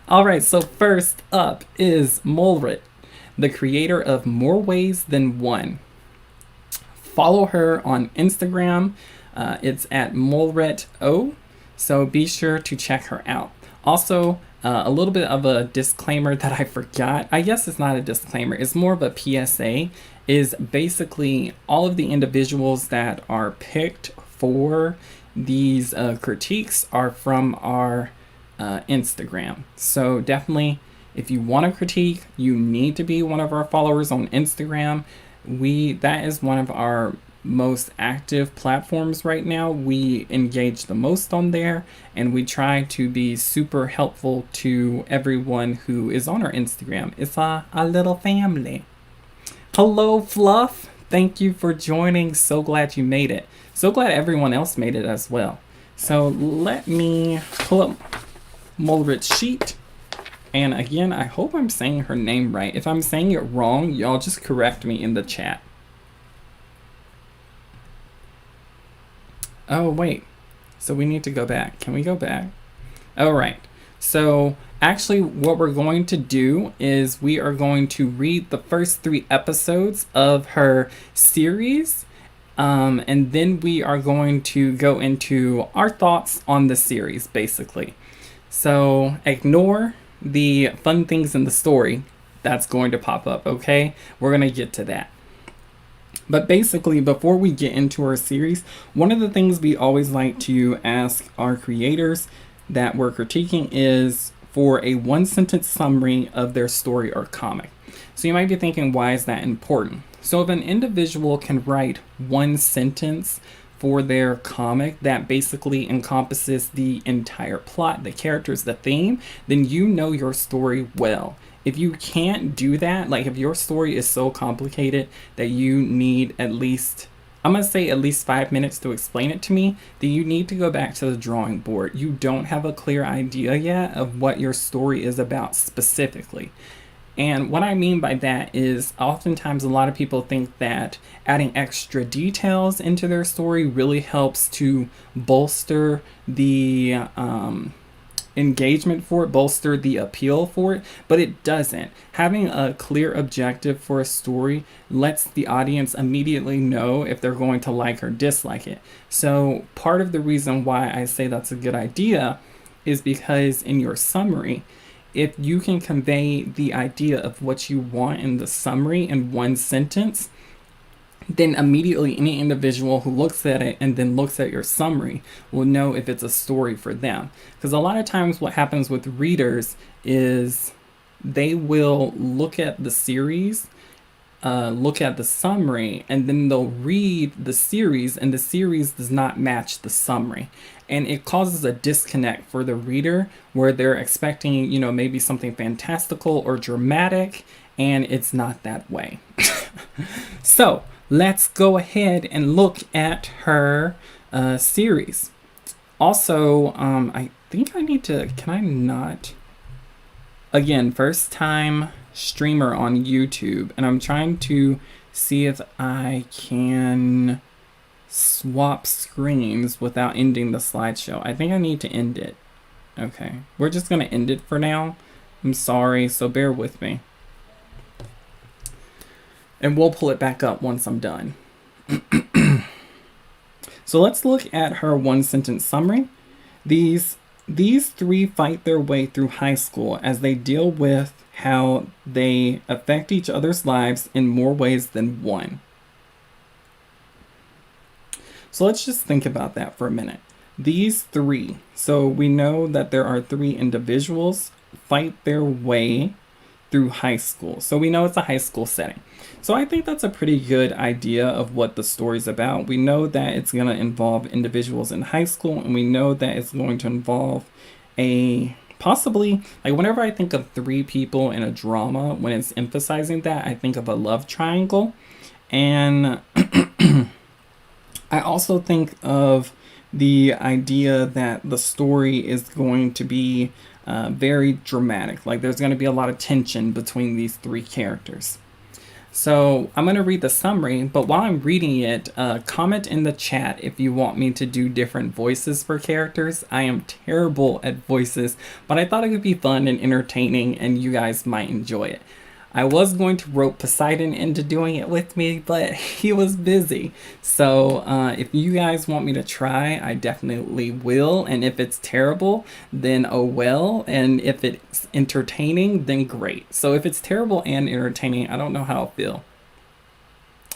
All right, so first up is Molerat, the creator of More Ways Than One. Follow her on Instagram. It's at Molerat0. So be sure to check her out. Also, a little bit of a disclaimer that I forgot. I guess it's not a disclaimer. It's more of a PSA. Is basically all of the individuals that are picked for these critiques are from our Instagram. So definitely, if you want to critique, you need to be one of our followers on Instagram. That is one of our most active platforms right now. We engage the most on there, and we try to be super helpful to everyone who is on our Instagram. It's a little family. Hello, Fluff. Thank you for joining. So glad you made it. So glad everyone else made it as well. So let me pull up Molerat's sheet. And again, I hope I'm saying her name right. If I'm saying it wrong, y'all just correct me in the chat. Oh, wait. So we need to go back. Can we go back? All right. So actually what we're going to do is we are going to read the first 3 episodes of her series. And then we are going to go into our thoughts on the series, basically. So ignore the fun things in the story that's going to pop up, okay? We're going to get to that. But basically, before we get into our series, one of the things we always like to ask our creators that we're critiquing is for a 1-sentence summary of their story or comic. So you might be thinking, why is that important? So if an individual can write 1 sentence for their comic that basically encompasses the entire plot, the characters, the theme, then you know your story well. If you can't do that, like if your story is so complicated that you need at least, I'm going to say at least 5 minutes to explain it to me, then you need to go back to the drawing board. You don't have a clear idea yet of what your story is about specifically. And what I mean by that is oftentimes a lot of people think that adding extra details into their story really helps to bolster the engagement for it, bolster the appeal for it, but it doesn't. Having a clear objective for a story lets the audience immediately know if they're going to like or dislike it. So part of the reason why I say that's a good idea is because in your summary, if you can convey the idea of what you want in the summary in 1 sentence, then immediately any individual who looks at it and then looks at your summary will know if it's a story for them. Because a lot of times what happens with readers is they will look at the series, look at the summary, and then they'll read the series, and the series does not match the summary. And it causes a disconnect for the reader where they're expecting, you know, maybe something fantastical or dramatic, and it's not that way. So let's go ahead and look at her series. Also, I think I need to, can I not? Again, first time streamer on YouTube, and I'm trying to see if I can swap screens without ending the slideshow. I think I need to end it. Okay, we're just gonna end it for now. I'm sorry, so bear with me. And we'll pull it back up once I'm done. So let's look at her 1-sentence summary. These 3 fight their way through high school as they deal with how they affect each other's lives in more ways than one. So let's just think about that for a minute. These 3, so we know that there are 3 individuals fight their way through high school. So we know it's a high school setting. So I think that's a pretty good idea of what the story's about. We know that it's going to involve individuals in high school, and we know that it's going to involve a possibly, like whenever I think of 3 people in a drama, when it's emphasizing that, I think of a love triangle. And I also think of the idea that the story is going to be very dramatic. Like there's going to be a lot of tension between these 3 characters. So I'm going to read the summary, but while I'm reading it, comment in the chat if you want me to do different voices for characters. I am terrible at voices, but I thought it would be fun and entertaining and you guys might enjoy it. I was going to rope Poseidon into doing it with me, but he was busy. So if you guys want me to try, I definitely will. And if it's terrible, then oh well. And if it's entertaining, then great. So if it's terrible and entertaining, I don't know how I'll feel.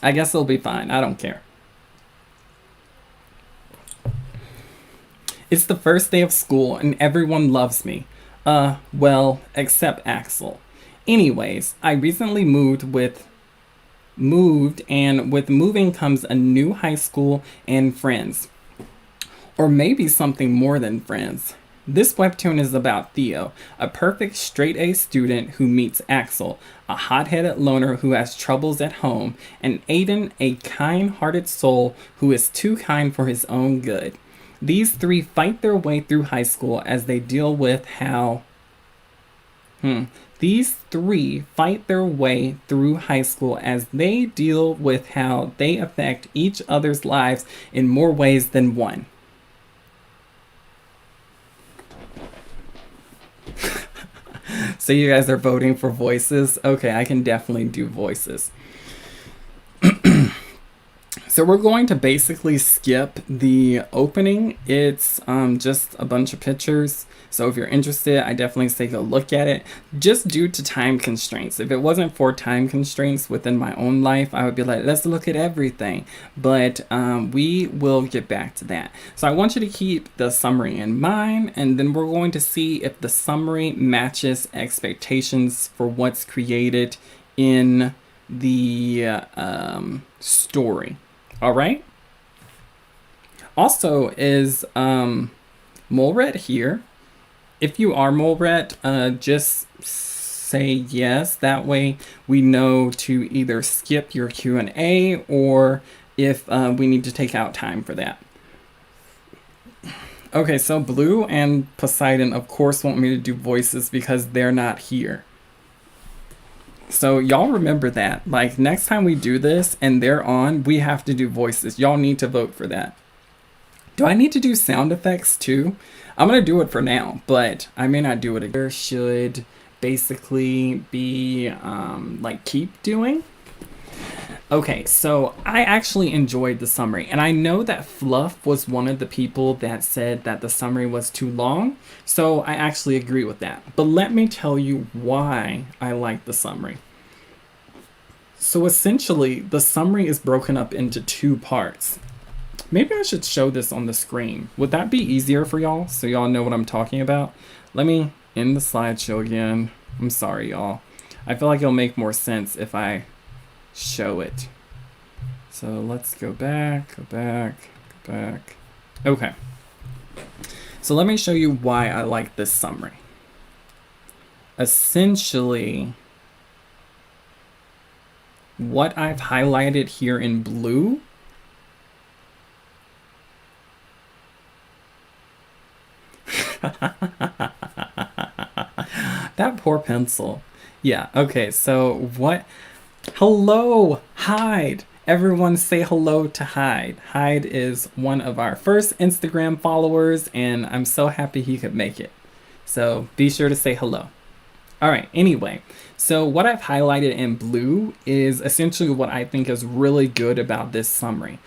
I guess it'll be fine. I don't care. It's the first day of school and everyone loves me. Well, except Axel. Anyways, I recently moved, and with moving comes a new high school and friends. Or maybe something more than friends. This webtoon is about Theo, a perfect straight-A student who meets Axel, a hot-headed loner who has troubles at home, and Aiden, a kind-hearted soul who is too kind for his own good. These three fight their way through high school as they deal with how... These three fight their way through high school as they deal with how they affect each other's lives in more ways than one. So you guys are voting for voices? Okay, I can definitely do voices. So we're going to basically skip the opening. It's just a bunch of pictures. So if you're interested, I definitely say go look at it. Just due to time constraints. If it wasn't for time constraints within my own life, I would be like, let's look at everything. But we will get back to that. So I want you to keep the summary in mind, and then we're going to see if the summary matches expectations for what's created in the story. All right. Also, is Molerat here? If you are Molerat, just say yes. That way we know to either skip your Q&A or if we need to take out time for that. Okay, so Blue and Poseidon, of course, want me to do voices because they're not here. So y'all remember that. Like, next time we do this and they're on, we have to do voices. Y'all need to vote for that. Do I need to do sound effects too? I'm going to do it for now, but I may not do it again. There should basically be, like, keep doing. Okay, so I actually enjoyed the summary, and I know that Fluff was one of the people that said that the summary was too long, so I actually agree with that. But let me tell you why I like the summary. So essentially, the summary is broken up into two parts. Maybe I should show this on the screen. Would that be easier for y'all, so y'all know what I'm talking about? Let me end the slideshow again. I'm sorry, y'all. I feel like it'll make more sense if I show it. So let's go back. Okay. So let me show you why I like this summary. Essentially, what I've highlighted here in blue that poor pencil. Yeah, okay, so what? Hello, Hyde. Everyone say hello to Hyde. Hyde is one of our first Instagram followers, and I'm so happy he could make it. So be sure to say hello. All right, anyway, so what I've highlighted in blue is essentially what I think is really good about this summary.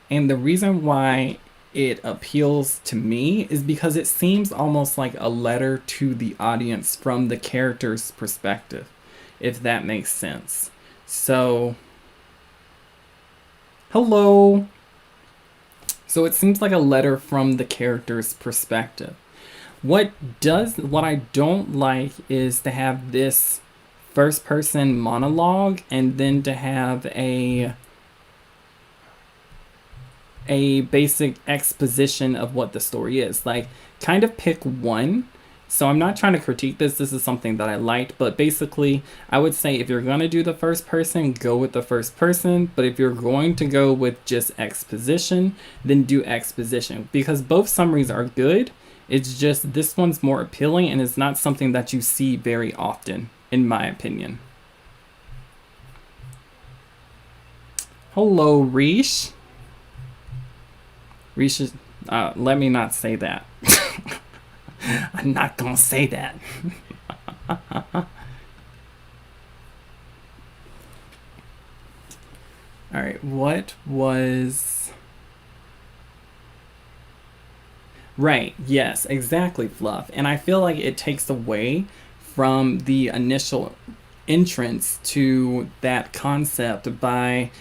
And the reason why it appeals to me is because it seems almost like a letter to the audience from the character's perspective, if that makes sense. So, hello. So it seems like a letter from the character's perspective. What I don't like is to have this first person monologue and then to have a basic exposition of what the story is. Like, kind of pick one. So I'm not trying to critique this. This is something that I liked. But basically, I would say if you're going to do the first person, go with the first person. But if you're going to go with just exposition, then do exposition. Because both summaries are good. It's just this one's more appealing and it's not something that you see very often, in my opinion. Hello, Reesh. Reesh is, let me not say that. I'm not gonna say that. All right, what was... Right, yes, exactly, Fluff. And I feel like it takes away from the initial entrance to that concept by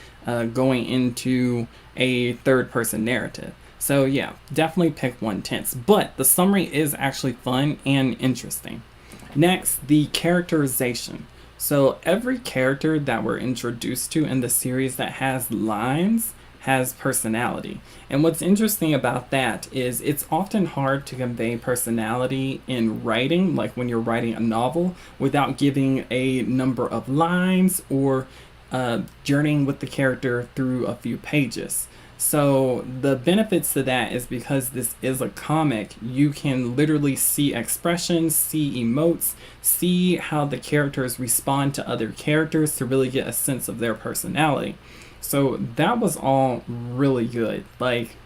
going into a third-person narrative. So yeah, definitely pick 1/10. But the summary is actually fun and interesting. Next, the characterization. So every character that we're introduced to in the series that has lines has personality. And what's interesting about that is it's often hard to convey personality in writing, like when you're writing a novel, without giving a number of lines or journeying with the character through a few pages. So the benefits to that is because this is a comic, you can literally see expressions, see emotes, see how the characters respond to other characters to really get a sense of their personality. So that was all really good. Like,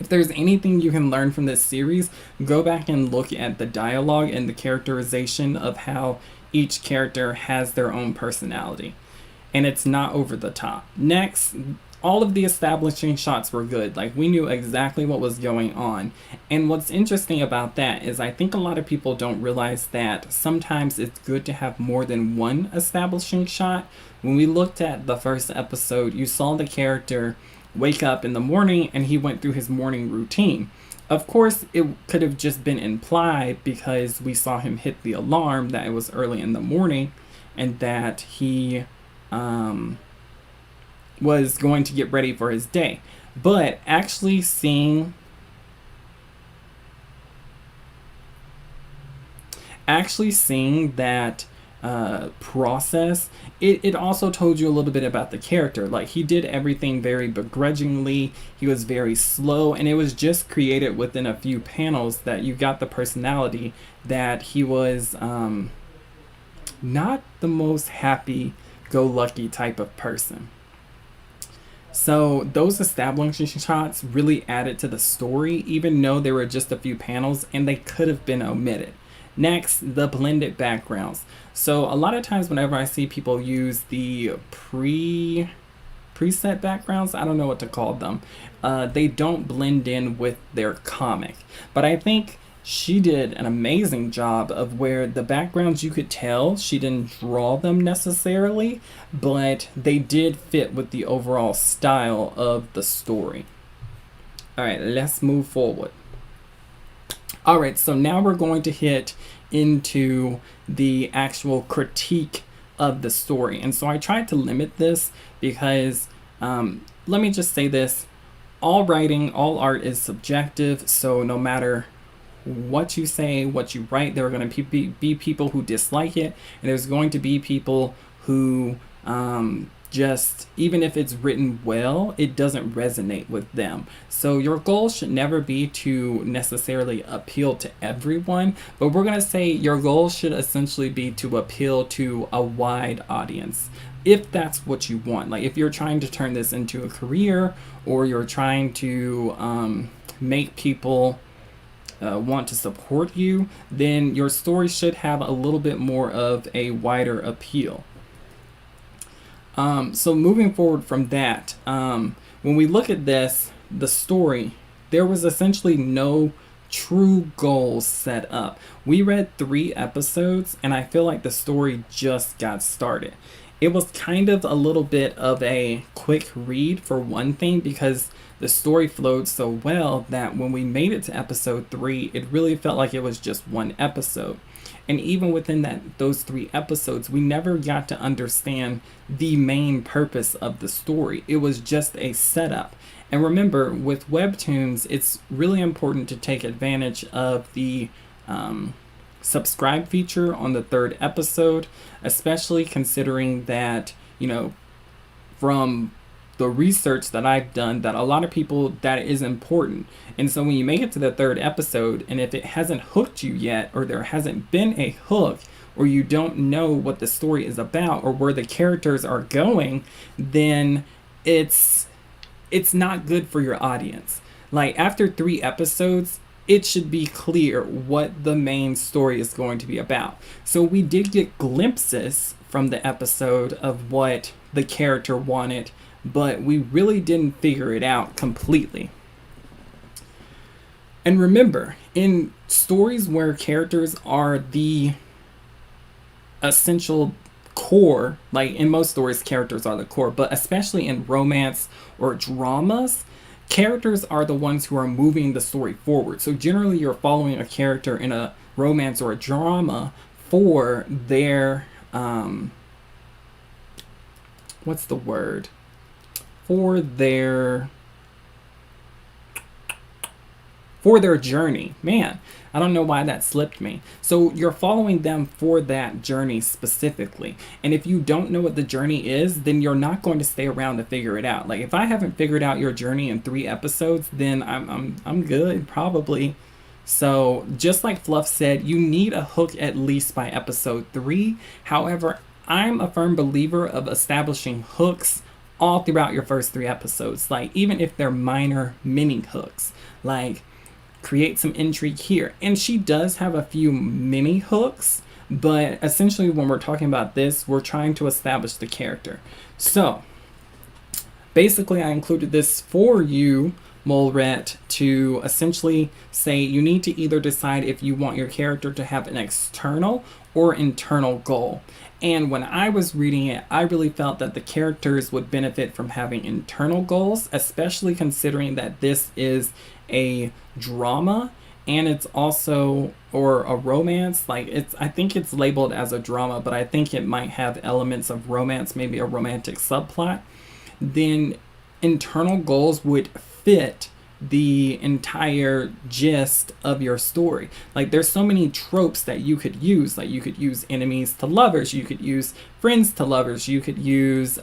if there's anything you can learn from this series, go back and look at the dialogue and the characterization of how each character has their own personality. And it's not over the top. Next, all of the establishing shots were good. Like, we knew exactly what was going on. And what's interesting about that is I think a lot of people don't realize that sometimes it's good to have more than one establishing shot. When we looked at the first episode, you saw the character wake up in the morning and he went through his morning routine. Of course, it could have just been implied because we saw him hit the alarm that it was early in the morning and that he was going to get ready for his day. But actually seeing that process, it also told you a little bit about the character. Like, he did everything very begrudgingly, he was very slow, and it was just created within a few panels that you got the personality that he was not the most happy-go-lucky type of person. So those establishing shots really added to the story, even though there were just a few panels and they could have been omitted. Next, the blended backgrounds. So a lot of times whenever I see people use the preset backgrounds, I don't know what to call them, they don't blend in with their comic. But I think she did an amazing job of where the backgrounds, you could tell she didn't draw them necessarily, but they did fit with the overall style of the story. All right, let's move forward. All right, so now we're going to hit into the actual critique of the story. And so I tried to limit this because, let me just say this, all writing, all art is subjective. So no matter what you say, what you write, there are going to be people who dislike it, and there's going to be people who just, even if it's written well, it doesn't resonate with them. So your goal should never be to necessarily appeal to everyone, but we're going to say your goal should essentially be to appeal to a wide audience, if that's what you want. Like, if you're trying to turn this into a career, or you're trying to make people want to support you, then your story should have a little bit more of a wider appeal. So moving forward from that, when we look at this, the story, there was essentially no true goals set up. We read 3 episodes and I feel like the story just got started. It was kind of a little bit of a quick read for one thing, because the story flowed so well that when we made it to episode 3, it really felt like it was just one episode. And even within those 3 episodes, we never got to understand the main purpose of the story. It was just a setup. And remember, with webtoons, it's really important to take advantage of the subscribe feature on the 3rd episode, especially considering that, you know, from the research that I've done, that a lot of people, that is important. And so when you make it to the 3rd episode, and if it hasn't hooked you yet, or there hasn't been a hook, or you don't know what the story is about or where the characters are going, then it's not good for your audience. Like after 3 episodes, it should be clear what the main story is going to be about. So we did get glimpses from the episode of what the character wanted, but we really didn't figure it out completely. And remember, in stories where characters are the essential core, like in most stories, characters are the core, but especially in romance or dramas, characters are the ones who are moving the story forward. So generally you're following a character in a romance or a drama for their what's the word? For their journey. Man, I don't know why that slipped me. So you're following them for that journey specifically. And if you don't know what the journey is, then you're not going to stay around to figure it out. Like if I haven't figured out your journey in 3 episodes, then I'm good, probably. So just like Fluff said, you need a hook at least by episode 3. However, I'm a firm believer of establishing hooks all throughout your first 3 episodes. Like even if they're minor mini hooks, like create some intrigue here. And she does have a few mini hooks, but essentially when we're talking about this, we're trying to establish the character. So basically I included this for you, Molerat, to essentially say you need to either decide if you want your character to have an external or internal goal. And when I was reading it, I really felt that the characters would benefit from having internal goals, especially considering that this is a drama and it's also, or a romance. Like I think it's labeled as a drama, but I think it might have elements of romance, maybe a romantic subplot. Then internal goals would fit the entire gist of your story. Like there's so many tropes that you could use. Like you could use enemies to lovers, you could use friends to lovers, you could use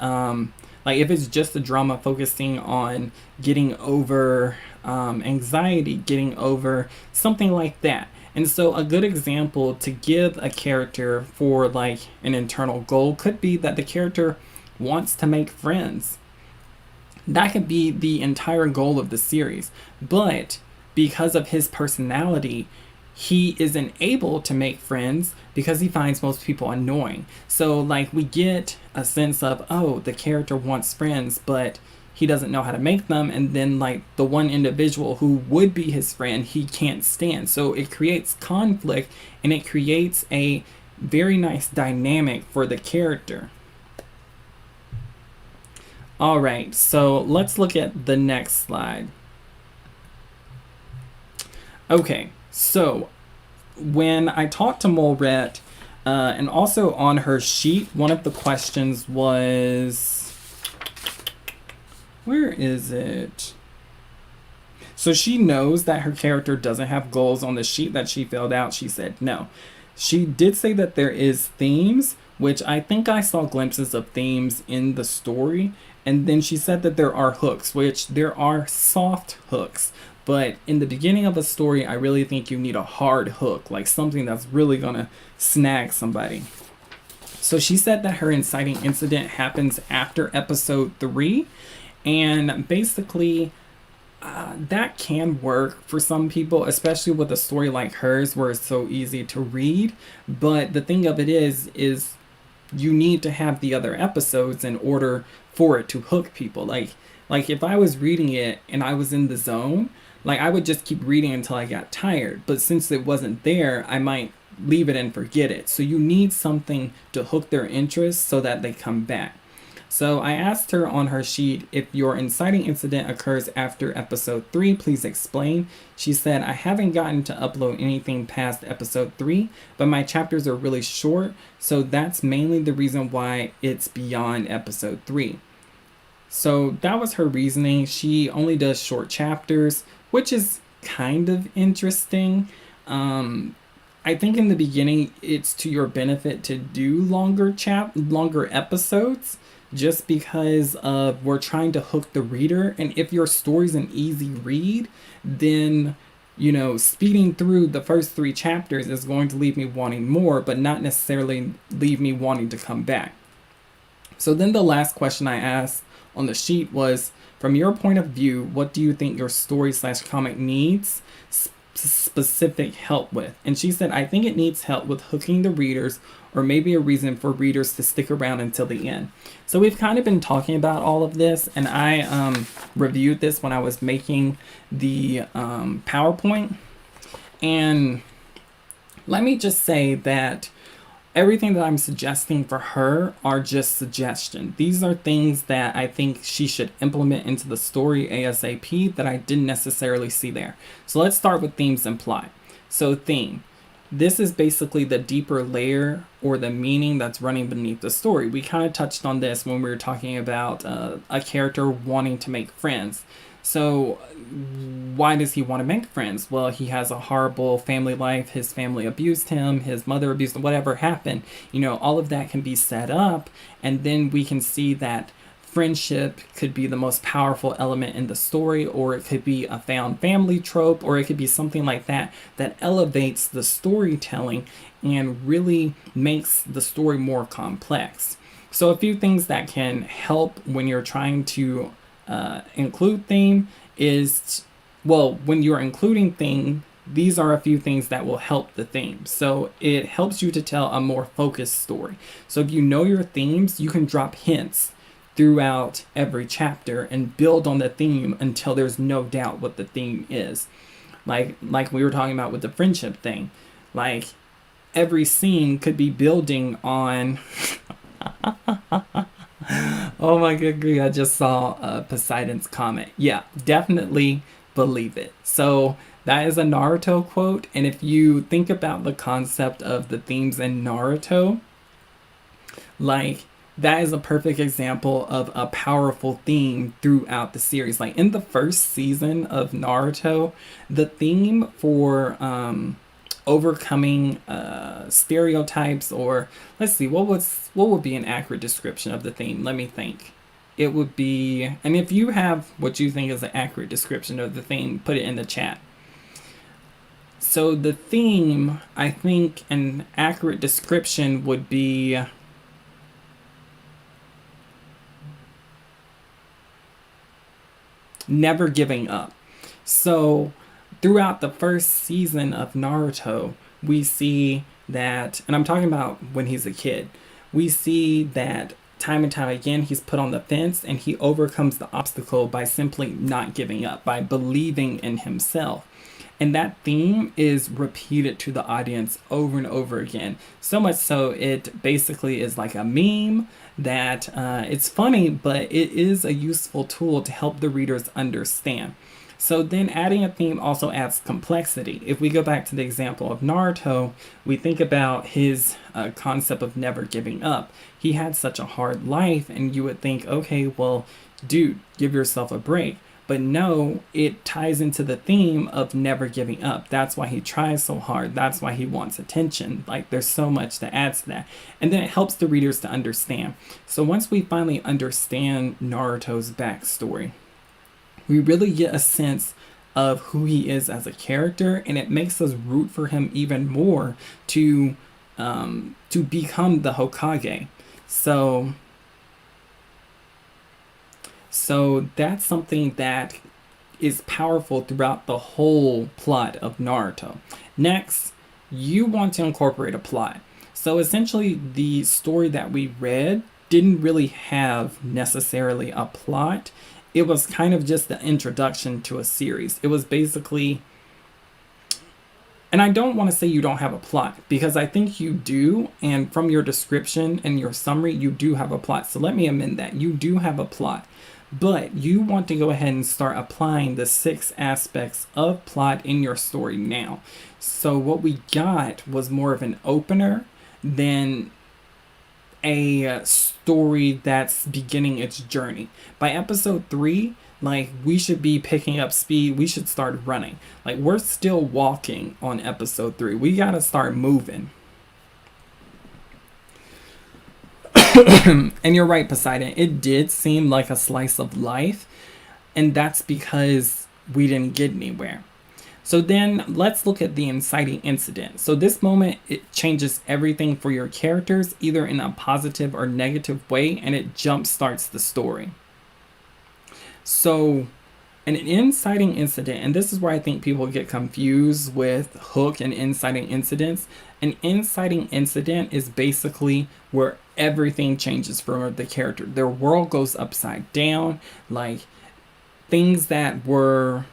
like if it's just a drama focusing on getting over anxiety, getting over something like that. And so a good example to give a character for like an internal goal could be that the character wants to make friends. That could be the entire goal of the series, but because of his personality, he isn't able to make friends because he finds most people annoying. So like we get a sense of, oh, the character wants friends, but he doesn't know how to make them. And then like the one individual who would be his friend, he can't stand. So it creates conflict and it creates a very nice dynamic for the character. All right, so let's look at the next slide. Okay, so when I talked to Molerat, and also on her sheet, one of the questions was, where is it? So she knows that her character doesn't have goals on the sheet that she filled out. She said no. She did say that there is themes, which I think I saw glimpses of themes in the story. And then she said that there are hooks, which there are soft hooks. But in the beginning of a story, I really think you need a hard hook, like something that's really gonna snag somebody. So she said that her inciting incident happens after episode 3. And basically, that can work for some people, especially with a story like hers where it's so easy to read. But the thing of it is you need to have the other episodes in order for it to hook people. Like if I was reading it and I was in the zone, like I would just keep reading until I got tired. But since it wasn't there, I might leave it and forget it. So you need something to hook their interest so that they come back. So I asked her on her sheet, if your inciting incident occurs after episode 3, please explain. She said, I haven't gotten to upload anything past episode 3, but my chapters are really short, so that's mainly the reason why it's beyond episode 3. So that was her reasoning. She only does short chapters, which is kind of interesting. I think in the beginning, it's to your benefit to do longer episodes, just because we're trying to hook the reader. And if your story's an easy read, then, you know, speeding through the first 3 chapters is going to leave me wanting more, but not necessarily leave me wanting to come back. So then the last question I asked on the sheet was, from your point of view, what do you think your story/comic needs specific help with? And she said, I think it needs help with hooking the readers, or maybe a reason for readers to stick around until the end. So we've kind of been talking about all of this, and I reviewed this when I was making the PowerPoint. And let me just say that everything that I'm suggesting for her are just suggestions. These are things that I think she should implement into the story ASAP that I didn't necessarily see there. So let's start with themes and plot. So theme. This is basically the deeper layer or the meaning that's running beneath the story. We kind of touched on this when we were talking about a character wanting to make friends. So why does he want to make friends? Well, he has a horrible family life. His family abused him. His mother abused him. Whatever happened, all of that can be set up. And then we can see that friendship could be the most powerful element in the story, or it could be a found family trope, or it could be something like that that elevates the storytelling and really makes the story more complex. So a few things that can help when you're trying to include theme is, when you're including theme, these are a few things that will help the theme. So it helps you to tell a more focused story. So if you know your themes, you can drop hints throughout every chapter and build on the theme until there's no doubt what the theme is. Like we were talking about with the friendship thing. Like every scene could be building on oh my good grief, I just saw Poseidon's comment. Yeah, definitely believe it. So that is a Naruto quote. And if you think about the concept of the themes in Naruto, like that is a perfect example of a powerful theme throughout the series. Like in the first season of Naruto, the theme for overcoming stereotypes, or let's see, what would be an accurate description of the theme? Let me think. It would be, and if you have what you think is an accurate description of the theme, put it in the chat. So the theme, I think an accurate description would be never giving up. So throughout the first season of Naruto, we see that, and I'm talking about when he's a kid, we see that time and time again he's put on the fence and he overcomes the obstacle by simply not giving up, by believing in himself. And that theme is repeated to the audience over and over again. So much so it basically is like a meme that it's funny, but it is a useful tool to help the readers understand. So then adding a theme also adds complexity. If we go back to the example of Naruto, we think about his concept of never giving up. He had such a hard life, and you would think, okay, well, dude, give yourself a break. But no, it ties into the theme of never giving up. That's why he tries so hard. That's why he wants attention. Like, there's so much that adds to that. And then it helps the readers to understand. So once we finally understand Naruto's backstory, we really get a sense of who he is as a character, and it makes us root for him even more to become the Hokage. So that's something that is powerful throughout the whole plot of Naruto. Next, you want to incorporate a plot. So essentially, the story that we read didn't really have necessarily a plot. It was kind of just the introduction to a series. It was basically, and I don't want to say you don't have a plot, because I think you do, and from your description and your summary, you do have a plot. So let me amend that. You do have a plot, but you want to go ahead and start applying the 6 aspects of plot in your story now. So what we got was more of an opener than a story that's beginning its journey. By episode 3, like, we should be picking up speed. We should start running. Like, we're still walking on episode 3. We gotta start moving. And you're right, Poseidon. It did seem like a slice of life, and that's because we didn't get anywhere. So then let's look at the inciting incident. So this moment, it changes everything for your characters, either in a positive or negative way, and it jump starts the story. So an inciting incident, and this is where I think people get confused with hook and inciting incidents. An inciting incident is basically where everything changes for the character. Their world goes upside down, like things that were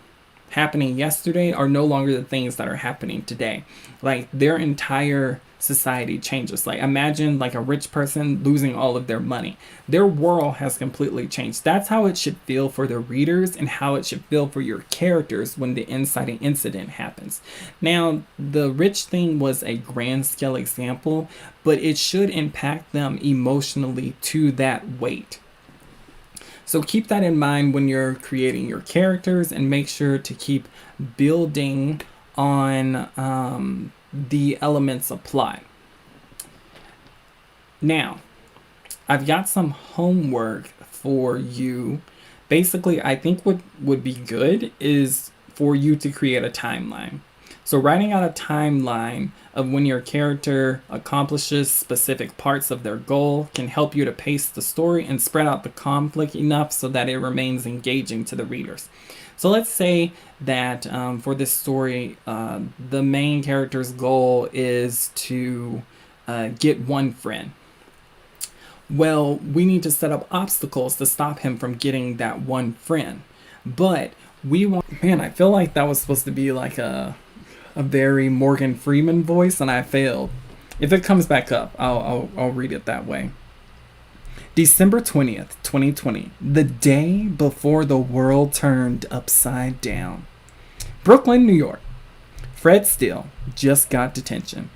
happening yesterday are no longer the things that are happening today. Like their entire society changes. Like imagine like a rich person losing all of their money. Their world has completely changed. That's how it should feel for the readers and how it should feel for your characters when the inciting incident happens. Now, the rich thing was a grand scale example, but it should impact them emotionally to that weight. So keep that in mind when you're creating your characters, and make sure to keep building on the elements of plot. Now, I've got some homework for you. Basically, I think what would be good is for you to create a timeline. So writing out a timeline of when your character accomplishes specific parts of their goal can help you to pace the story and spread out the conflict enough so that it remains engaging to the readers. So let's say that for this story, the main character's goal is to get one friend. Well, we need to set up obstacles to stop him from getting that one friend. But we want... Man, I feel like that was supposed to be like a very Morgan Freeman voice, and I failed. If it comes back up, I'll read it that way. December 20th, 2020, the day before the world turned upside down. Brooklyn, New York. Fred Steele just got detention.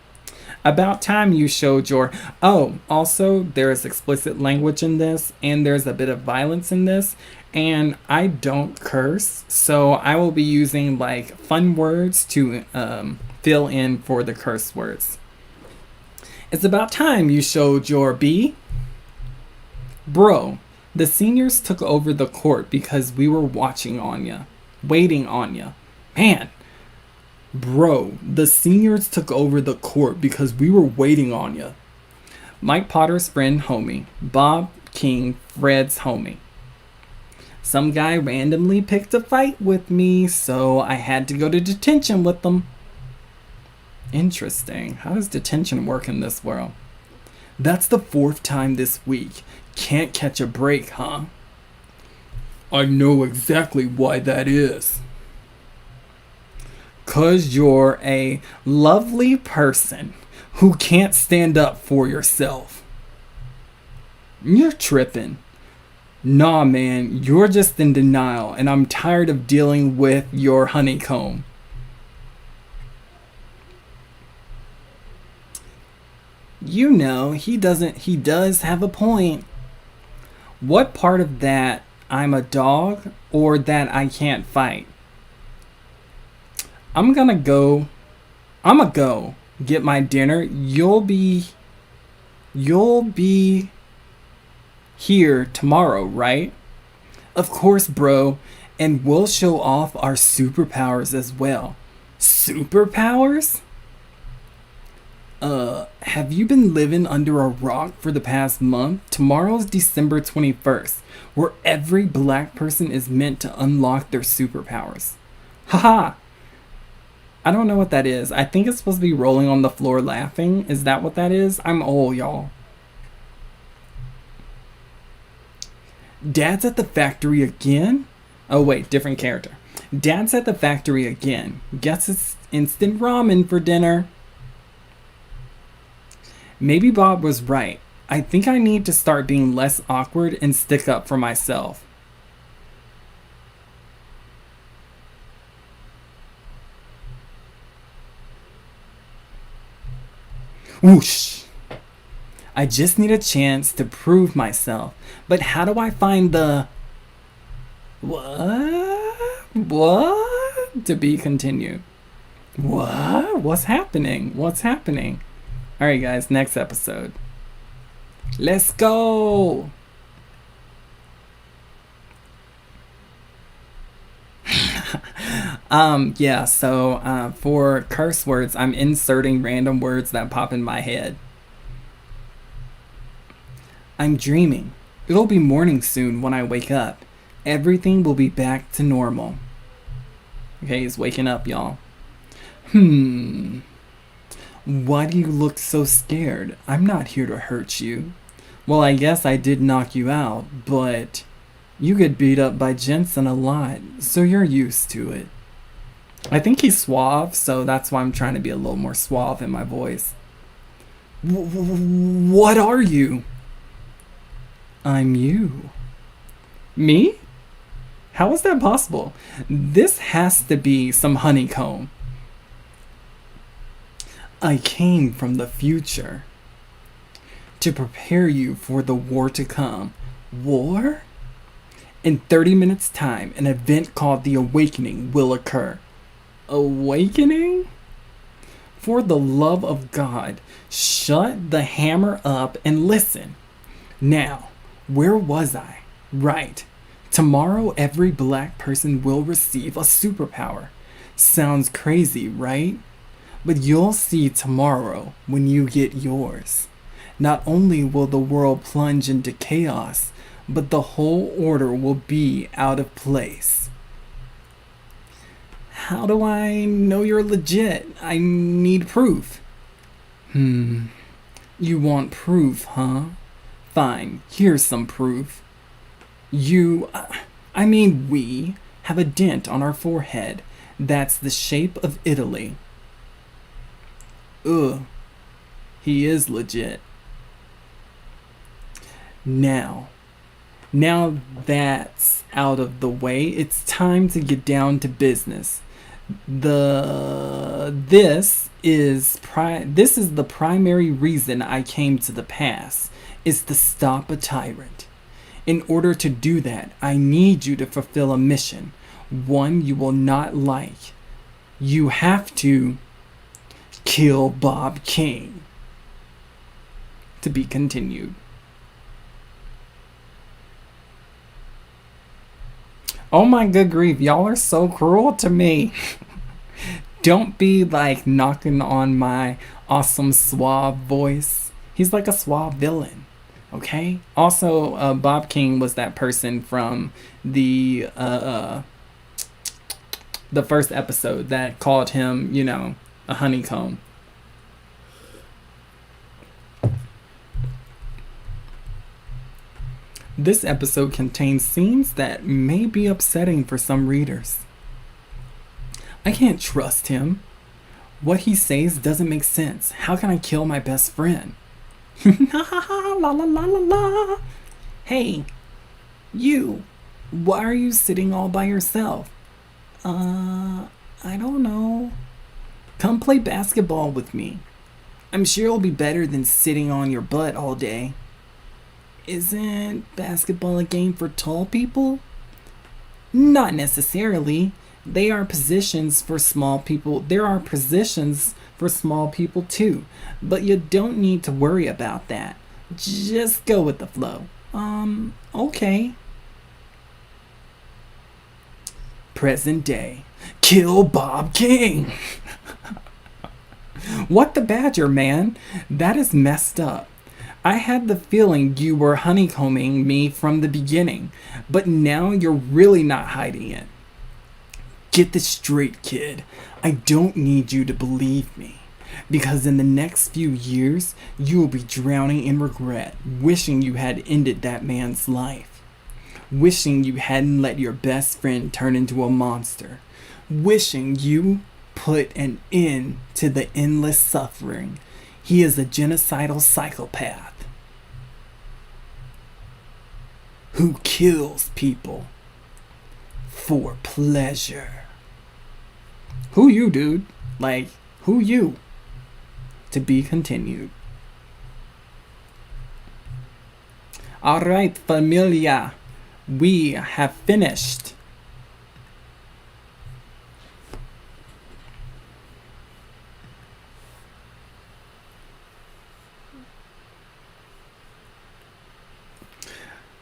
About time you showed your... Oh, also, there is explicit language in this, and there's a bit of violence in this, and I don't curse, so I will be using like fun words to fill in for the curse words. It's about time you showed your B. Bro, the seniors took over the court because we were watching on ya, waiting on ya. Man, bro, the seniors took over the court because we were waiting on ya. Mike Potter's friend, homie. Bob King, Fred's homie. Some guy randomly picked a fight with me, so I had to go to detention with them. Interesting. How does detention work in this world? That's the 4th time this week. Can't catch a break, huh? I know exactly why that is. 'Cause you're a lovely person who can't stand up for yourself. You're tripping. Nah, man, you're just in denial, and I'm tired of dealing with your honeycomb. You know, he does have a point. What part of that I'm a dog or that I can't fight? I'm gonna go get my dinner. You'll be here tomorrow, right? Of course, bro. And we'll show off our superpowers as well. Superpowers? Have you been living under a rock for the past month? Tomorrow's December 21st, where every black person is meant to unlock their superpowers. Haha! I don't know what that is. I think it's supposed to be rolling on the floor laughing. Is that what that is? I'm old, y'all. Dad's at the factory again? Oh wait, different character. Dad's at the factory again. Guess it's instant ramen for dinner. Maybe Bob was right. I think I need to start being less awkward and stick up for myself. Whoosh! I just need a chance to prove myself. But how do I find the... What? To be continued. What? What's happening? What's happening? Alright guys, next episode. Let's go! Yeah, so for curse words, I'm inserting random words that pop in my head. I'm dreaming. It'll be morning soon when I wake up. everything will be back to normal. Okay, he's waking up, y'all. Why do you look so scared? I'm not here to hurt you. Well, I guess I did knock you out, but you get beat up by Jensen a lot, so you're used to it. I think he's suave, so that's why I'm trying to be a little more suave in my voice. What are you? I'm you. Me? How is that possible? This has to be some honeycomb. I came from the future to prepare you for the war to come. War? In 30 minutes' time, an event called the Awakening will occur. Awakening? For the love of God, shut the hammer up and listen. Now, where was I? Right. Tomorrow, every black person will receive a superpower. Sounds crazy, right? But you'll see tomorrow when you get yours. Not only will the world plunge into chaos, but the whole order will be out of place. How do I know you're legit? I need proof. You want proof, huh? Fine, here's some proof. We, have a dent on our forehead. That's the shape of Italy. Ugh, he is legit. Now that's out of the way, it's time to get down to business. This is the primary reason I came to the pass, is to stop a tyrant. In order to do that, I need you to fulfill a mission, one you will not like. You have to kill Bob King. To be continued. Oh my good grief, y'all are so cruel to me. Don't be like knocking on my awesome suave voice. He's like a suave villain, okay? Also, Bob King was that person from the first episode that called him, a honeycomb. This episode contains scenes that may be upsetting for some readers. I can't trust him. What he says doesn't make sense. How can I kill my best friend? La la la la la. Hey, you. Why are you sitting all by yourself? I don't know. Come play basketball with me. I'm sure it'll be better than sitting on your butt all day. Isn't basketball a game for tall people? Not necessarily. There are positions for small people too, but you don't need to worry about that. Just go with the flow. Okay. Present day. Kill Bob King! What the badger, man? That is messed up. I had the feeling you were honeycombing me from the beginning, but now you're really not hiding it. Get this straight, kid. I don't need you to believe me, because in the next few years, you will be drowning in regret, wishing you had ended that man's life, wishing you hadn't let your best friend turn into a monster, wishing you put an end to the endless suffering. He is a genocidal psychopath who kills people for pleasure. Who you, dude? Like, who you? To be continued. Alright, familia. We have finished.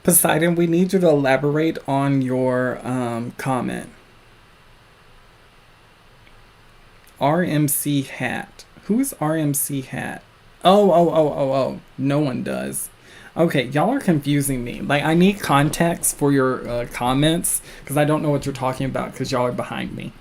Poseidon, we need you to elaborate on your comment. RMC Hat. Who is RMC Hat? Oh. No one does. Okay, y'all are confusing me. Like, I need context for your comments because I don't know what you're talking about because y'all are behind me.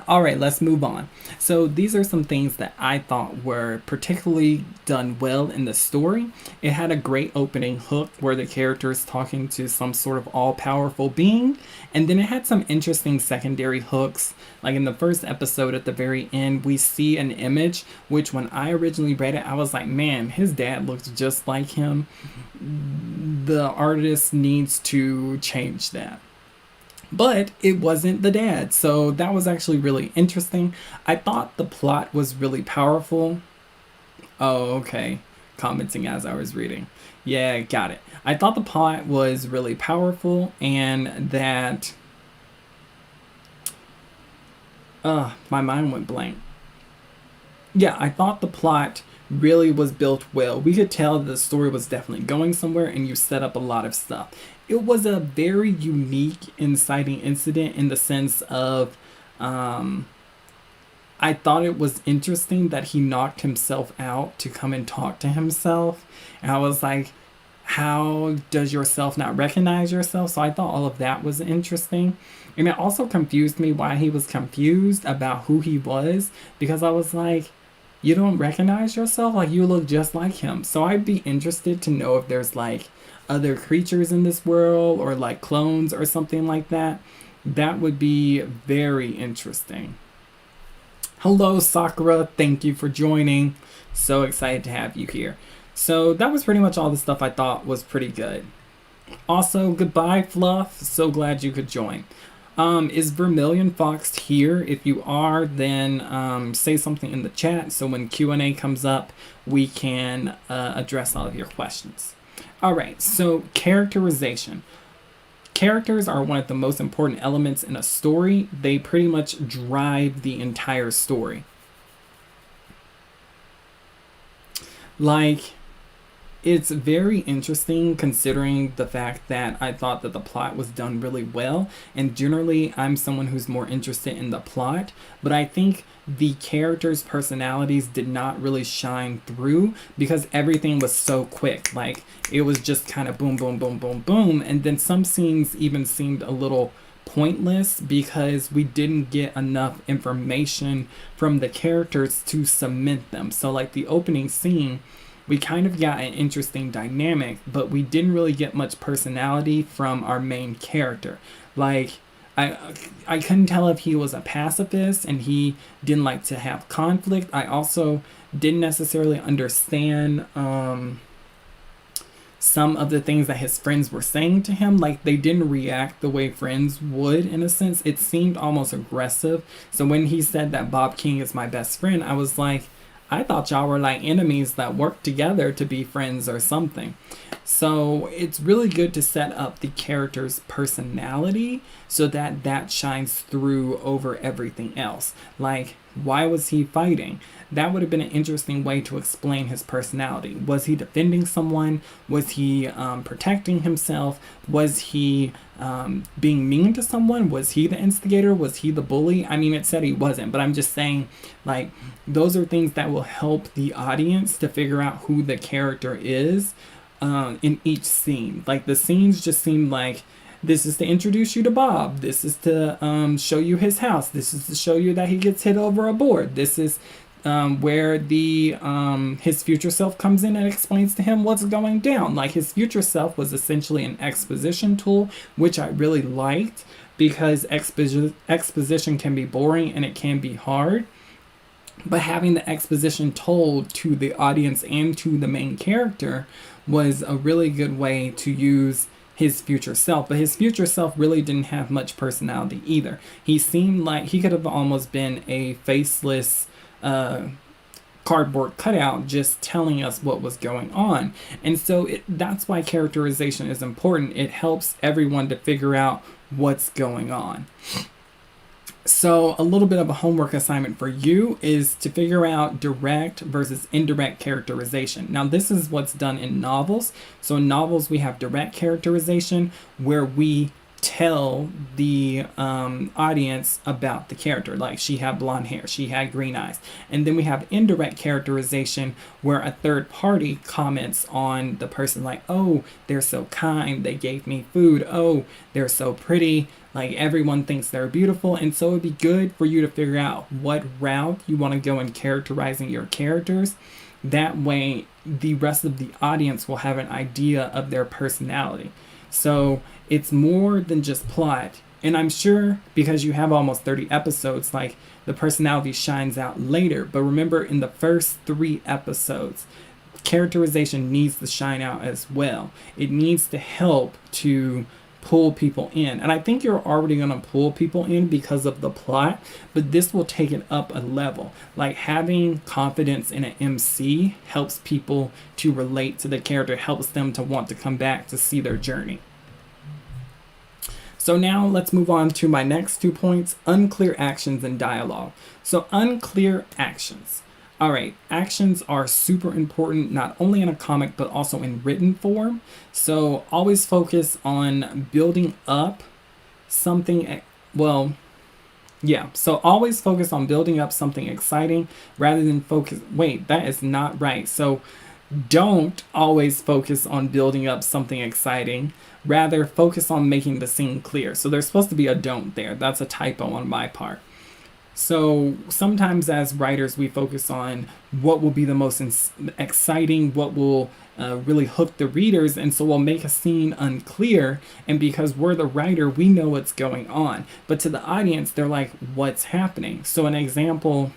All right, let's move on. So these are some things that I thought were particularly done well in the story. It had a great opening hook where the character is talking to some sort of all-powerful being, and then it had some interesting secondary hooks. Like in the first episode at the very end, we see an image, which when I originally read it, I was like, man, his dad looks just like him. The artist needs to change that. But it wasn't the dad, so that was actually really interesting. I thought the plot was really powerful. Oh, okay. Commenting as I was reading. Yeah, got it. I thought the plot was really powerful and that... my mind went blank. Yeah, I thought the plot really was built well. We could tell the story was definitely going somewhere and you set up a lot of stuff. It was a very unique inciting incident in the sense of I thought it was interesting that he knocked himself out to come and talk to himself. And I was like, how does yourself not recognize yourself? So I thought all of that was interesting. And it also confused me why he was confused about who he was, because I was like, you don't recognize yourself? Like, you look just like him. So I'd be interested to know if there's like other creatures in this world or like clones or something like that. That would be very interesting. Hello, Sakura. Thank you for joining. So excited to have you here. So that was pretty much all the stuff I thought was pretty good. Also, goodbye, Fluff. So glad you could join. Is Vermillionfox here? If you are, then say something in the chat so when Q&A comes up, we can address all of your questions. All right, so characterization. Characters are one of the most important elements in a story. They pretty much drive the entire story. Like, it's very interesting considering the fact that I thought that the plot was done really well, and generally I'm someone who's more interested in the plot, but I think the characters' personalities did not really shine through because everything was so quick. Like, it was just kind of boom, boom, boom, boom, boom, and then some scenes even seemed a little pointless because we didn't get enough information from the characters to cement them. So like the opening scene, we kind of got an interesting dynamic, but we didn't really get much personality from our main character. Like, I couldn't tell if he was a pacifist and he didn't like to have conflict. I also didn't necessarily understand some of the things that his friends were saying to him. Like, they didn't react the way friends would, in a sense. It seemed almost aggressive. So when he said that Bob King is my best friend, I was like, I thought y'all were like enemies that work together to be friends or something. So it's really good to set up the character's personality so that that shines through over everything else. Like, why was he fighting? That would have been an interesting way to explain his personality. Was he defending someone? Was he protecting himself? Was he being mean to someone? Was he the instigator? Was he the bully? I mean, it said he wasn't, but I'm just saying, like, those are things that will help the audience to figure out who the character is in each scene. Like, the scenes just seemed like, this is to introduce you to Bob. This is to show you his house. This is to show you that he gets hit over a board. This is where the his future self comes in and explains to him what's going down. Like, his future self was essentially an exposition tool, which I really liked because exposition can be boring and it can be hard. But having the exposition told to the audience and to the main character was a really good way to use his future self. But his future self really didn't have much personality either. He seemed like he could have almost been a faceless cardboard cutout just telling us what was going on. And so that's why characterization is important. It helps everyone to figure out what's going on. So a little bit of a homework assignment for you is to figure out direct versus indirect characterization. Now, this is what's done in novels. So in novels, we have direct characterization where we tell the audience about the character. Like, she had blonde hair, she had green eyes. And then we have indirect characterization, where a third party comments on the person, like, oh, they're so kind, they gave me food, oh, they're so pretty, like, everyone thinks they're beautiful. And so it'd be good for you to figure out what route you want to go in characterizing your characters. That way the rest of the audience will have an idea of their personality. So it's more than just plot. And I'm sure because you have almost 30 episodes, like, the personality shines out later. But remember, in the first 3 episodes, characterization needs to shine out as well. It needs to help to pull people in. And I think you're already going to pull people in because of the plot, but this will take it up a level. Like, having confidence in an MC helps people to relate to the character, helps them to want to come back to see their journey. So now let's move on to my next 2 points: unclear actions and dialogue. So unclear actions. All right, actions are super important, not only in a comic, but also in written form. So always focus on building up something, so always focus on building up something exciting rather than that is not right. So don't always focus on building up something exciting, rather focus on making the scene clear. So there's supposed to be a don't there. That's a typo on my part. So sometimes as writers, we focus on what will be the most exciting, what will really hook the readers, and so we'll make a scene unclear, and because we're the writer, we know what's going on. But to the audience, they're like, what's happening? So an example,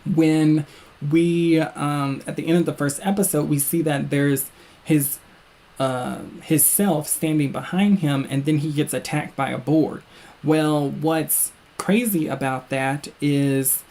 when we, at the end of the first episode, we see that there's his self standing behind him, and then he gets attacked by a board. Well, what's crazy about that is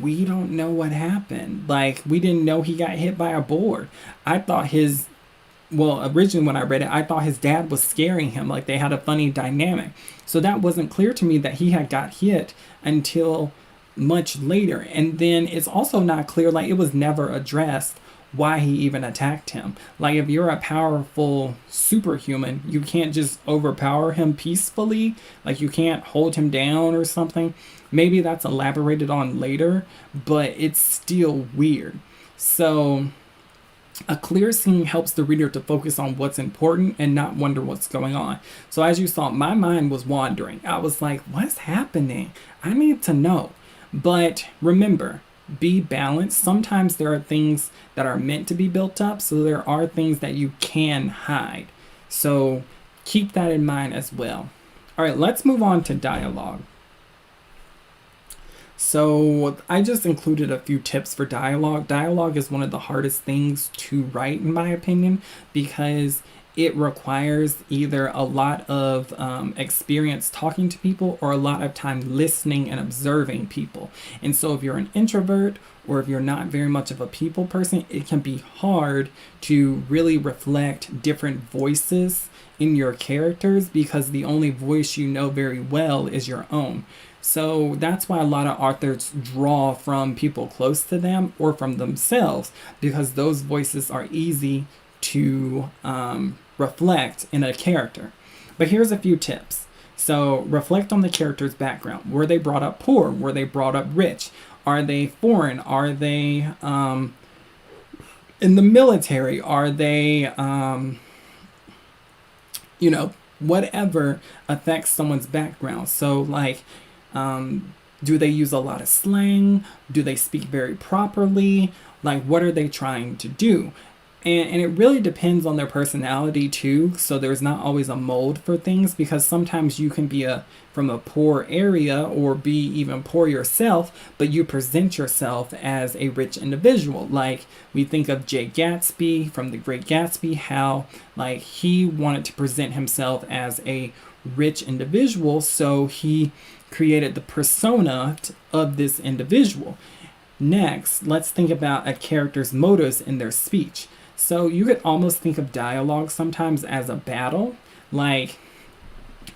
we don't know what happened. Like, we didn't know he got hit by a board. I thought originally when I read it, I thought his dad was scaring him, like they had a funny dynamic. So that wasn't clear to me that he had got hit until much later. And then it's also not clear, like, it was never addressed why he even attacked him. Like, if you're a powerful superhuman, you can't just overpower him peacefully. Like, you can't hold him down or something. Maybe that's elaborated on later, but it's still weird. So a clear scene helps the reader to focus on what's important and not wonder what's going on. So as you saw, my mind was wandering. I was like, what's happening? I need to know. But remember, be balanced. Sometimes there are things that are meant to be built up, so there are things that you can hide. So keep that in mind as well. All right, let's move on to dialogue. So I just included a few tips for dialogue. Dialogue is one of the hardest things to write, in my opinion, because it requires either a lot of experience talking to people or a lot of time listening and observing people. And so if you're an introvert or if you're not very much of a people person, it can be hard to really reflect different voices in your characters because the only voice you know very well is your own. So that's why a lot of authors draw from people close to them or from themselves, because those voices are easy to reflect in a character. But here's a few tips. So reflect on the character's background. Were they brought up poor? Were they brought up rich? Are they foreign? Are they in the military? Are they, whatever affects someone's background. So like, do they use a lot of slang? Do they speak very properly? Like, what are they trying to do? And it really depends on their personality too. So there's not always a mold for things, because sometimes you can be from a poor area or be even poor yourself, but you present yourself as a rich individual. Like we think of Jay Gatsby from The Great Gatsby, how like he wanted to present himself as a rich individual. So he created the persona of this individual. Next, let's think about a character's motives in their speech. So you could almost think of dialogue sometimes as a battle. Like,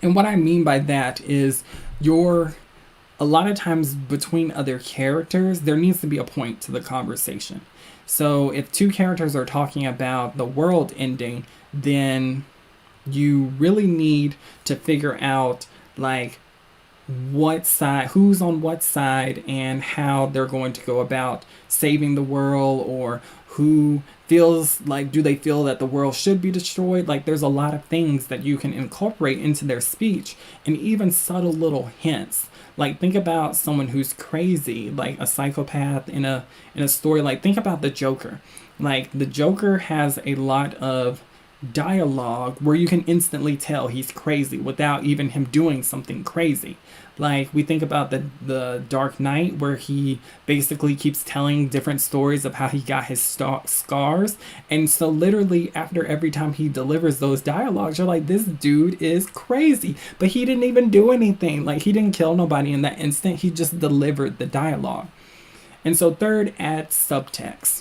and what I mean by that is a lot of times between other characters, there needs to be a point to the conversation. So if two characters are talking about the world ending, then you really need to figure out like what side, who's on what side, and how they're going to go about saving the world, or who feels like, do they feel that the world should be destroyed? Like, there's a lot of things that you can incorporate into their speech, and even subtle little hints. Like, think about someone who's crazy, like a psychopath in a story. Like, think about the Joker. Like, the Joker has a lot of dialogue where you can instantly tell he's crazy without even him doing something crazy. Like, we think about the Dark Knight, where he basically keeps telling different stories of how he got his scars. And so literally after every time he delivers those dialogues, you're like, this dude is crazy. But he didn't even do anything. Like, he didn't kill nobody in that instant. He just delivered the dialogue. And so third, add subtext.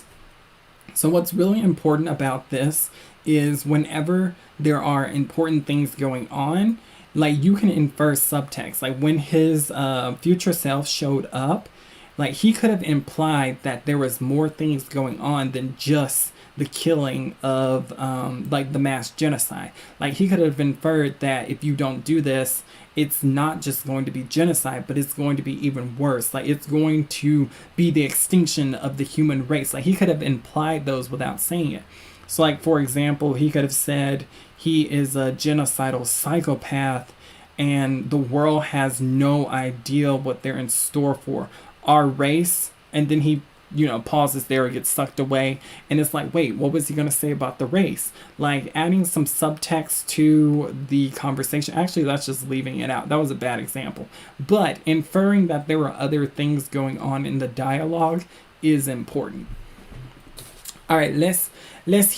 So what's really important about this is whenever there are important things going on, like, you can infer subtext. Like, when his future self showed up, like, he could have implied that there was more things going on than just the killing of like the mass genocide. Like, he could have inferred that if you don't do this, it's not just going to be genocide, but it's going to be even worse. Like, it's going to be the extinction of the human race. Like, he could have implied those without saying it. So, like, for example, he could have said he is a genocidal psychopath and the world has no idea what they're in store for our race. And then he, pauses there, gets sucked away. And it's like, wait, what was he going to say about the race? Like, adding some subtext to the conversation. Actually, that's just leaving it out. That was a bad example. But inferring that there were other things going on in the dialogue is important. All right, let's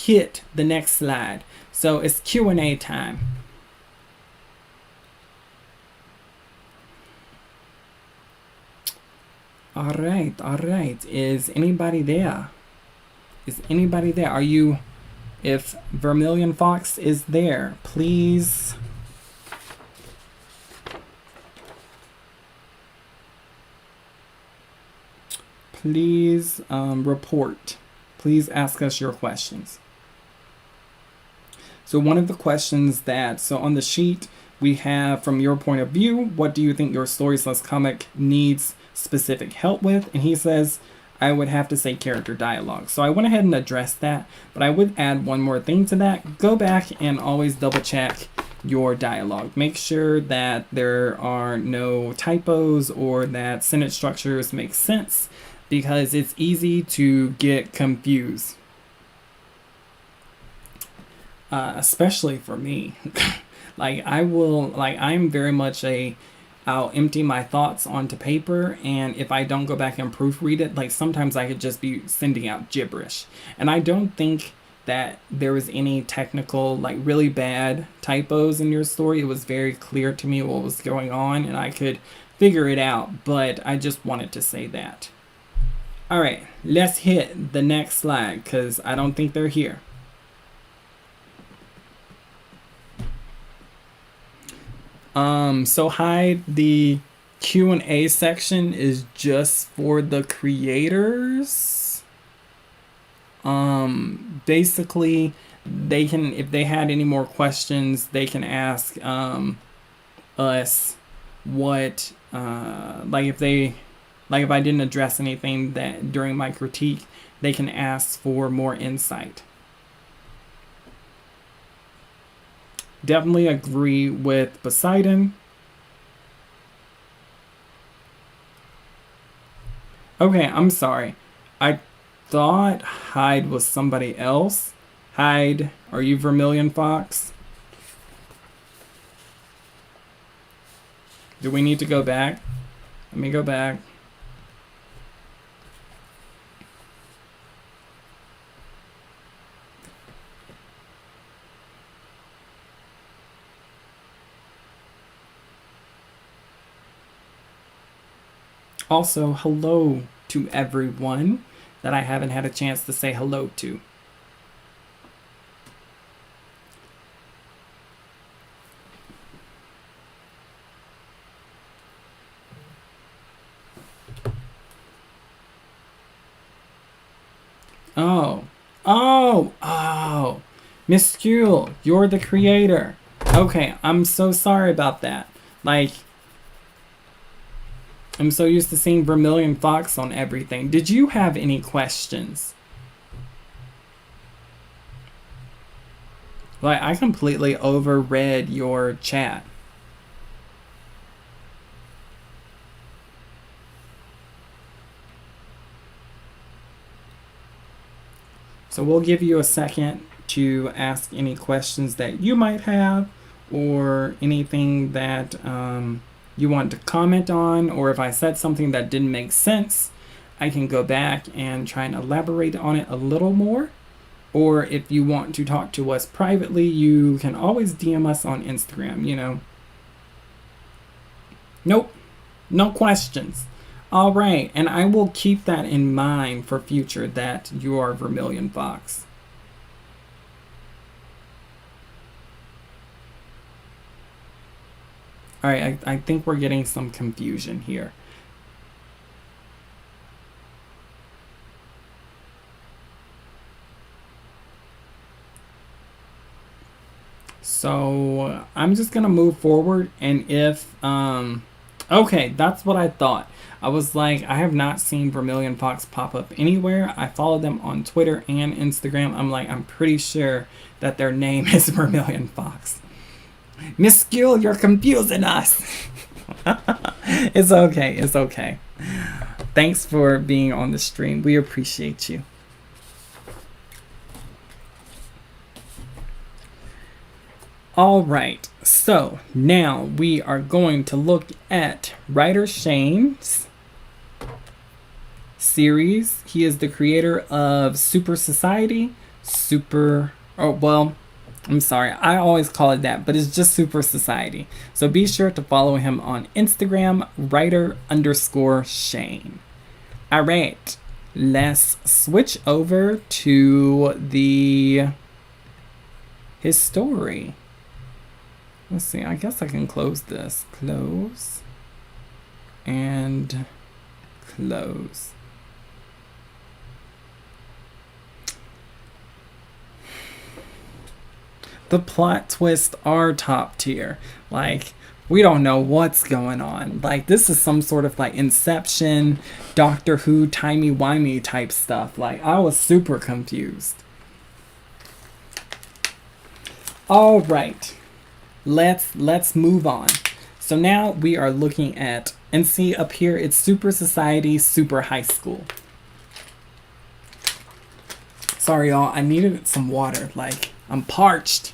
hit the next slide. So it's Q&A time. All right. Is anybody there? Are you, if Vermillionfox is there, please report. Please ask us your questions. So one of the questions so on the sheet we have, from your point of view, what do you think your story/comic needs specific help with? And he says, I would have to say character dialogue. So I went ahead and addressed that, but I would add one more thing to that. Go back and always double check your dialogue. Make sure that there are no typos or that sentence structures make sense, because it's easy to get confused. Especially for me. I'm very much I'll empty my thoughts onto paper, and if I don't go back and proofread it, like, sometimes I could just be sending out gibberish. And I don't think that there was any technical, like, really bad typos in your story. It was very clear to me what was going on, and I could figure it out, but I just wanted to say that. All right, let's hit the next slide, because I don't think they're here. So Hyde, the Q&A section is just for the creators. Basically, they can, if they had any more questions, they can ask us what, if I didn't address anything that during my critique, they can ask for more insight. Definitely agree with Poseidon. Okay, I'm sorry. I thought Hyde was somebody else. Hyde, are you Vermillionfox? Do we need to go back? Let me go back. Also, hello to everyone that I haven't had a chance to say hello to. Oh. Miss Skule, you're the creator. Okay, I'm so sorry about that. Like, I'm so used to seeing Vermillionfox on everything. Did you have any questions? Like, I completely overread your chat. So we'll give you a second to ask any questions that you might have, or anything that you want to comment on, or if I said something that didn't make sense, I can go back and try and elaborate on it a little more. Or if you want to talk to us privately, you can always DM us on Instagram, you know. Nope, no questions. All right, and I will keep that in mind for future, that you are Vermillionfox. All right, I think we're getting some confusion here. So I'm just gonna move forward, and if okay, that's what I thought. I was like, I have not seen Vermillionfox pop up anywhere. I follow them on Twitter and Instagram. I'm like, I'm pretty sure that their name is Vermillionfox. Miss Skule, you're confusing us. It's okay, it's okay. Thanks for being on the stream. We appreciate you. All right, so now we are going to look at writer Shane's series. He is the creator of Super Society. I'm sorry, I always call it that, but it's just Super Society. So be sure to follow him on Instagram, writer_Shane. All right, let's switch over to his story. Let's see, I guess I can close this. Close and close. The plot twists are top tier. Like, we don't know what's going on. Like, this is some sort of like Inception, Doctor Who, timey-wimey type stuff. Like, I was super confused. All right. Let's move on. So now we are looking at, and see up here, it's Super Society, Super High School. Sorry y'all, I needed some water, like I'm parched.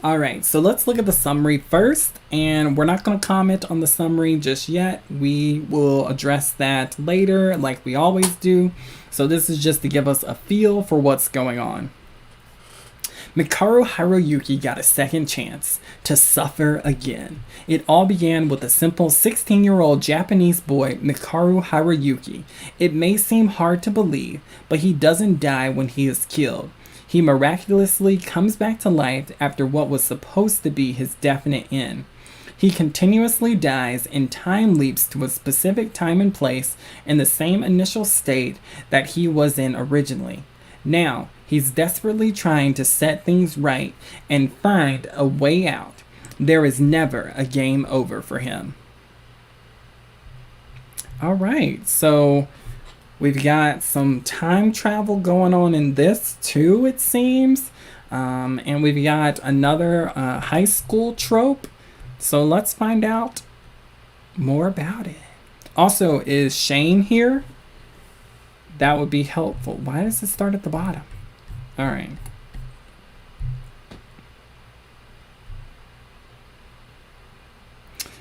All right, so let's look at the summary first, and we're not going to comment on the summary just yet. We will address that later like we always do. So this is just to give us a feel for what's going on. Mikharu Haruyuki got a second chance to suffer again. It all began with a simple 16-year-old Japanese boy, Mikharu Haruyuki. It may seem hard to believe, but he doesn't die when he is killed. He miraculously comes back to life after what was supposed to be his definite end. He continuously dies and time leaps to a specific time and place in the same initial state that he was in originally. Now, he's desperately trying to set things right and find a way out. There is never a game over for him. All right, so we've got some time travel going on in this too, it seems. And we've got another high school trope. So let's find out more about it. Also, is Shane here? That would be helpful. Why does it start at the bottom? All right.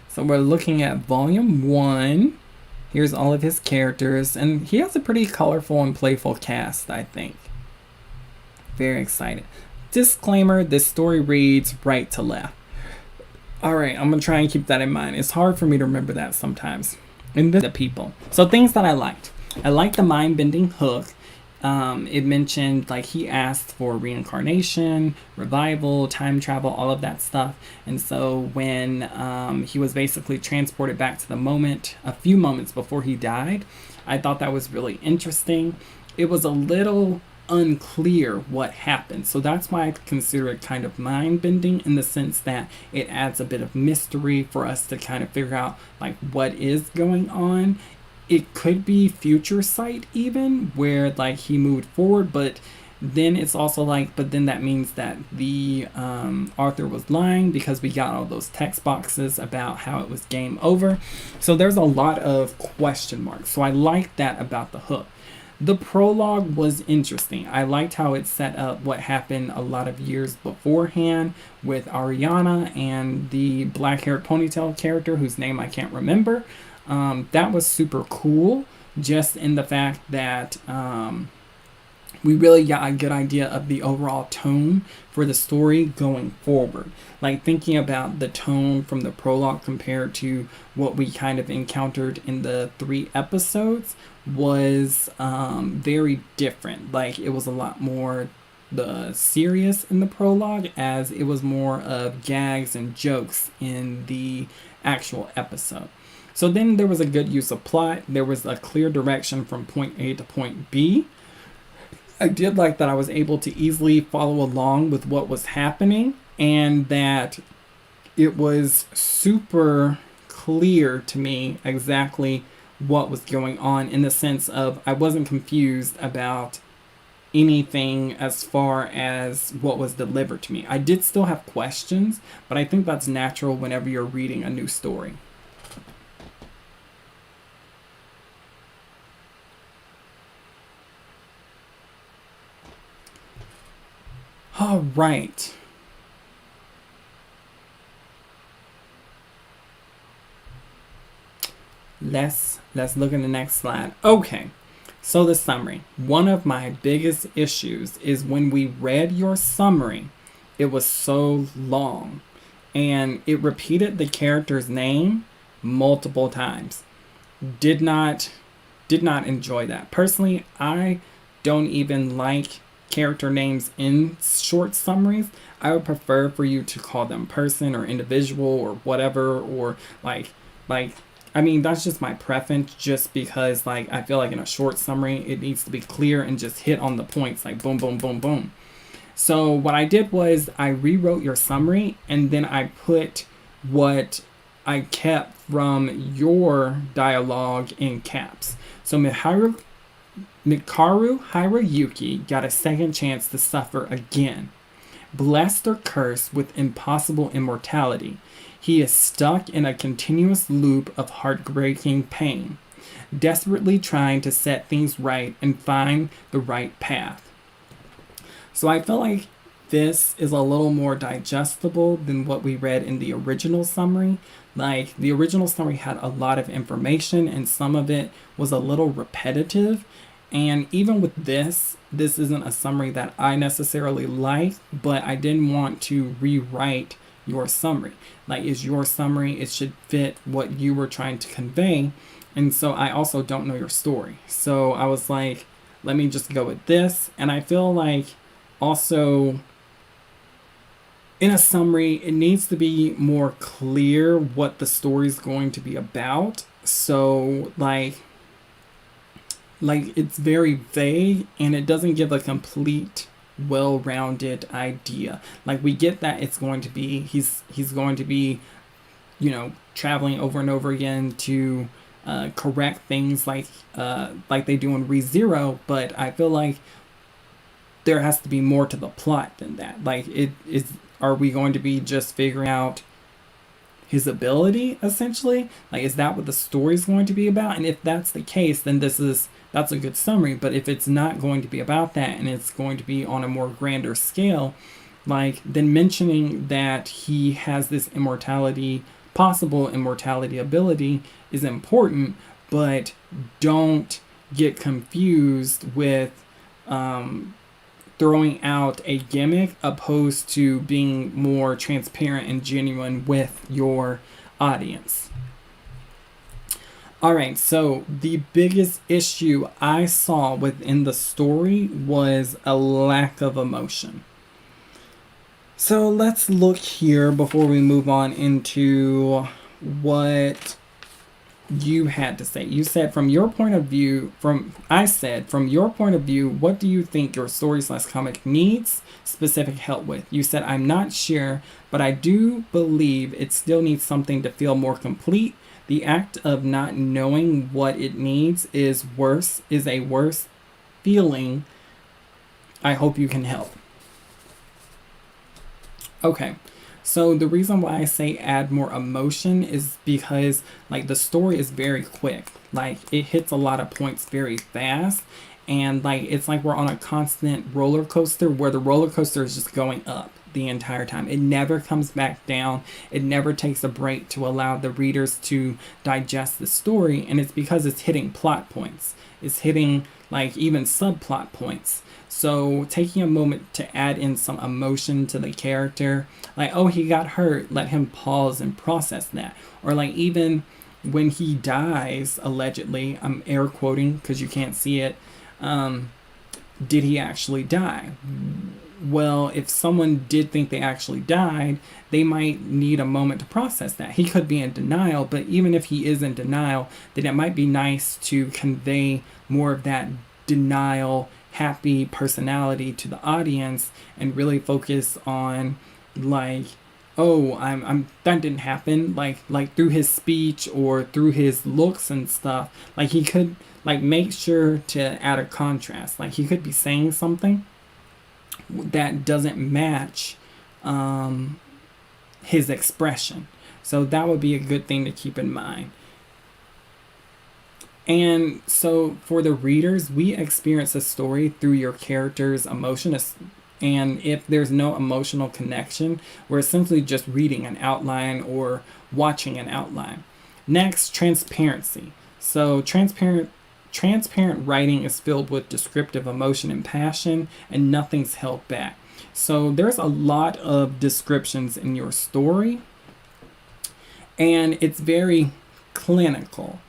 So we're looking at volume 1. Here's all of his characters, and he has a pretty colorful and playful cast, I think. Very excited. Disclaimer, this story reads right to left. All right, I'm gonna try and keep that in mind. It's hard for me to remember that sometimes. And the people. So things that I liked. I liked the mind-bending hook. It mentioned, like, he asked for reincarnation, revival, time travel, all of that stuff. And so when he was basically transported back to the moment, a few moments before he died, I thought that was really interesting. It was a little unclear what happened. So that's why I consider it kind of mind-bending, in the sense that it adds a bit of mystery for us to kind of figure out like what is going on. It could be future sight even, where like he moved forward, but then it's also like, but then that means that the Arthur was lying, because we got all those text boxes about how it was game over. So there's a lot of question marks. So I like that about the hook. The prologue was interesting. I liked how it set up what happened a lot of years beforehand with Ariana and the black-haired ponytail character whose name I can't remember. That was super cool, just in the fact that we really got a good idea of the overall tone for the story going forward. Like thinking about the tone from the prologue compared to what we kind of encountered in the 3 episodes was very different. Like it was a lot more serious in the prologue, as it was more of gags and jokes in the actual episode. So then there was a good use of plot. There was a clear direction from point A to point B. I did like that I was able to easily follow along with what was happening, and that it was super clear to me exactly what was going on, in the sense of I wasn't confused about anything as far as what was delivered to me. I did still have questions, but I think that's natural whenever you're reading a new story. All right. Let's look at the next slide. Okay. So the summary. One of my biggest issues is when we read your summary, it was so long and it repeated the character's name multiple times. Did not enjoy that. Personally, I don't even like character names in short summaries. I would prefer for you to call them person or individual or whatever, or like I mean, that's just my preference, just because like I feel like in a short summary it needs to be clear and just hit on the points, like boom boom boom boom. So what I did was I rewrote your summary, and then I put what I kept from your dialogue in caps. So Mikaru Hirayuki got a second chance to suffer again. Blessed or cursed with impossible immortality, he is stuck in a continuous loop of heartbreaking pain, desperately trying to set things right and find the right path. So I feel like this is a little more digestible than what we read in the original summary. Like the original summary had a lot of information, and some of it was a little repetitive. And even with this isn't a summary that I necessarily like, but I didn't want to rewrite your summary. Like, is your summary, it should fit what you were trying to convey. And so I also don't know your story. So I was like, let me just go with this. And I feel like also in a summary, it needs to be more clear what the story is going to be about. So like it's very vague, and it doesn't give a complete well-rounded idea. Like we get that it's going to be he's going to be, you know, traveling over and over again to correct things like they do in ReZero, but I feel like there has to be more to the plot than that. Like are we going to be just figuring out his ability essentially? Like, is that what the story is going to be about? And if that's the case, then that's a good summary. But if it's not going to be about that, and it's going to be on a more grander scale, like then mentioning that he has this possible immortality ability is important, but don't get confused with throwing out a gimmick opposed to being more transparent and genuine with your audience. Alright, so the biggest issue I saw within the story was a lack of emotion. So let's look here before we move on into what you had to say. You said from your point of view, I said from your point of view, what do you think your story/comic needs specific help with? You said, I'm not sure, but I do believe it still needs something to feel more complete. The act of not knowing what it needs is a worse feeling. I hope you can help. Okay. So the reason why I say add more emotion is because like the story is very quick. Like it hits a lot of points very fast, and like it's like we're on a constant roller coaster where the roller coaster is just going up the entire time. It never comes back down. It never takes a break to allow the readers to digest the story, and it's because it's hitting plot points. It's hitting like even subplot points. So taking a moment to add in some emotion to the character, like, oh, he got hurt, let him pause and process that. Or like even when he dies, allegedly, I'm air quoting because you can't see it, did he actually die? Well, if someone did think they actually died, they might need a moment to process that. He could be in denial, but even if he is in denial, then it might be nice to convey more of that denial, happy personality to the audience and really focus on like, oh, I'm that didn't happen, like through his speech or through his looks and stuff. Like he could like make sure to add a contrast. Like he could be saying something that doesn't match his expression. So that would be a good thing to keep in mind. And so for the readers, we experience a story through your character's emotion. And if there's no emotional connection, we're essentially just reading an outline or watching an outline. Next, transparency. So transparent writing is filled with descriptive emotion and passion, and nothing's held back. So there's a lot of descriptions in your story, and it's very clinical.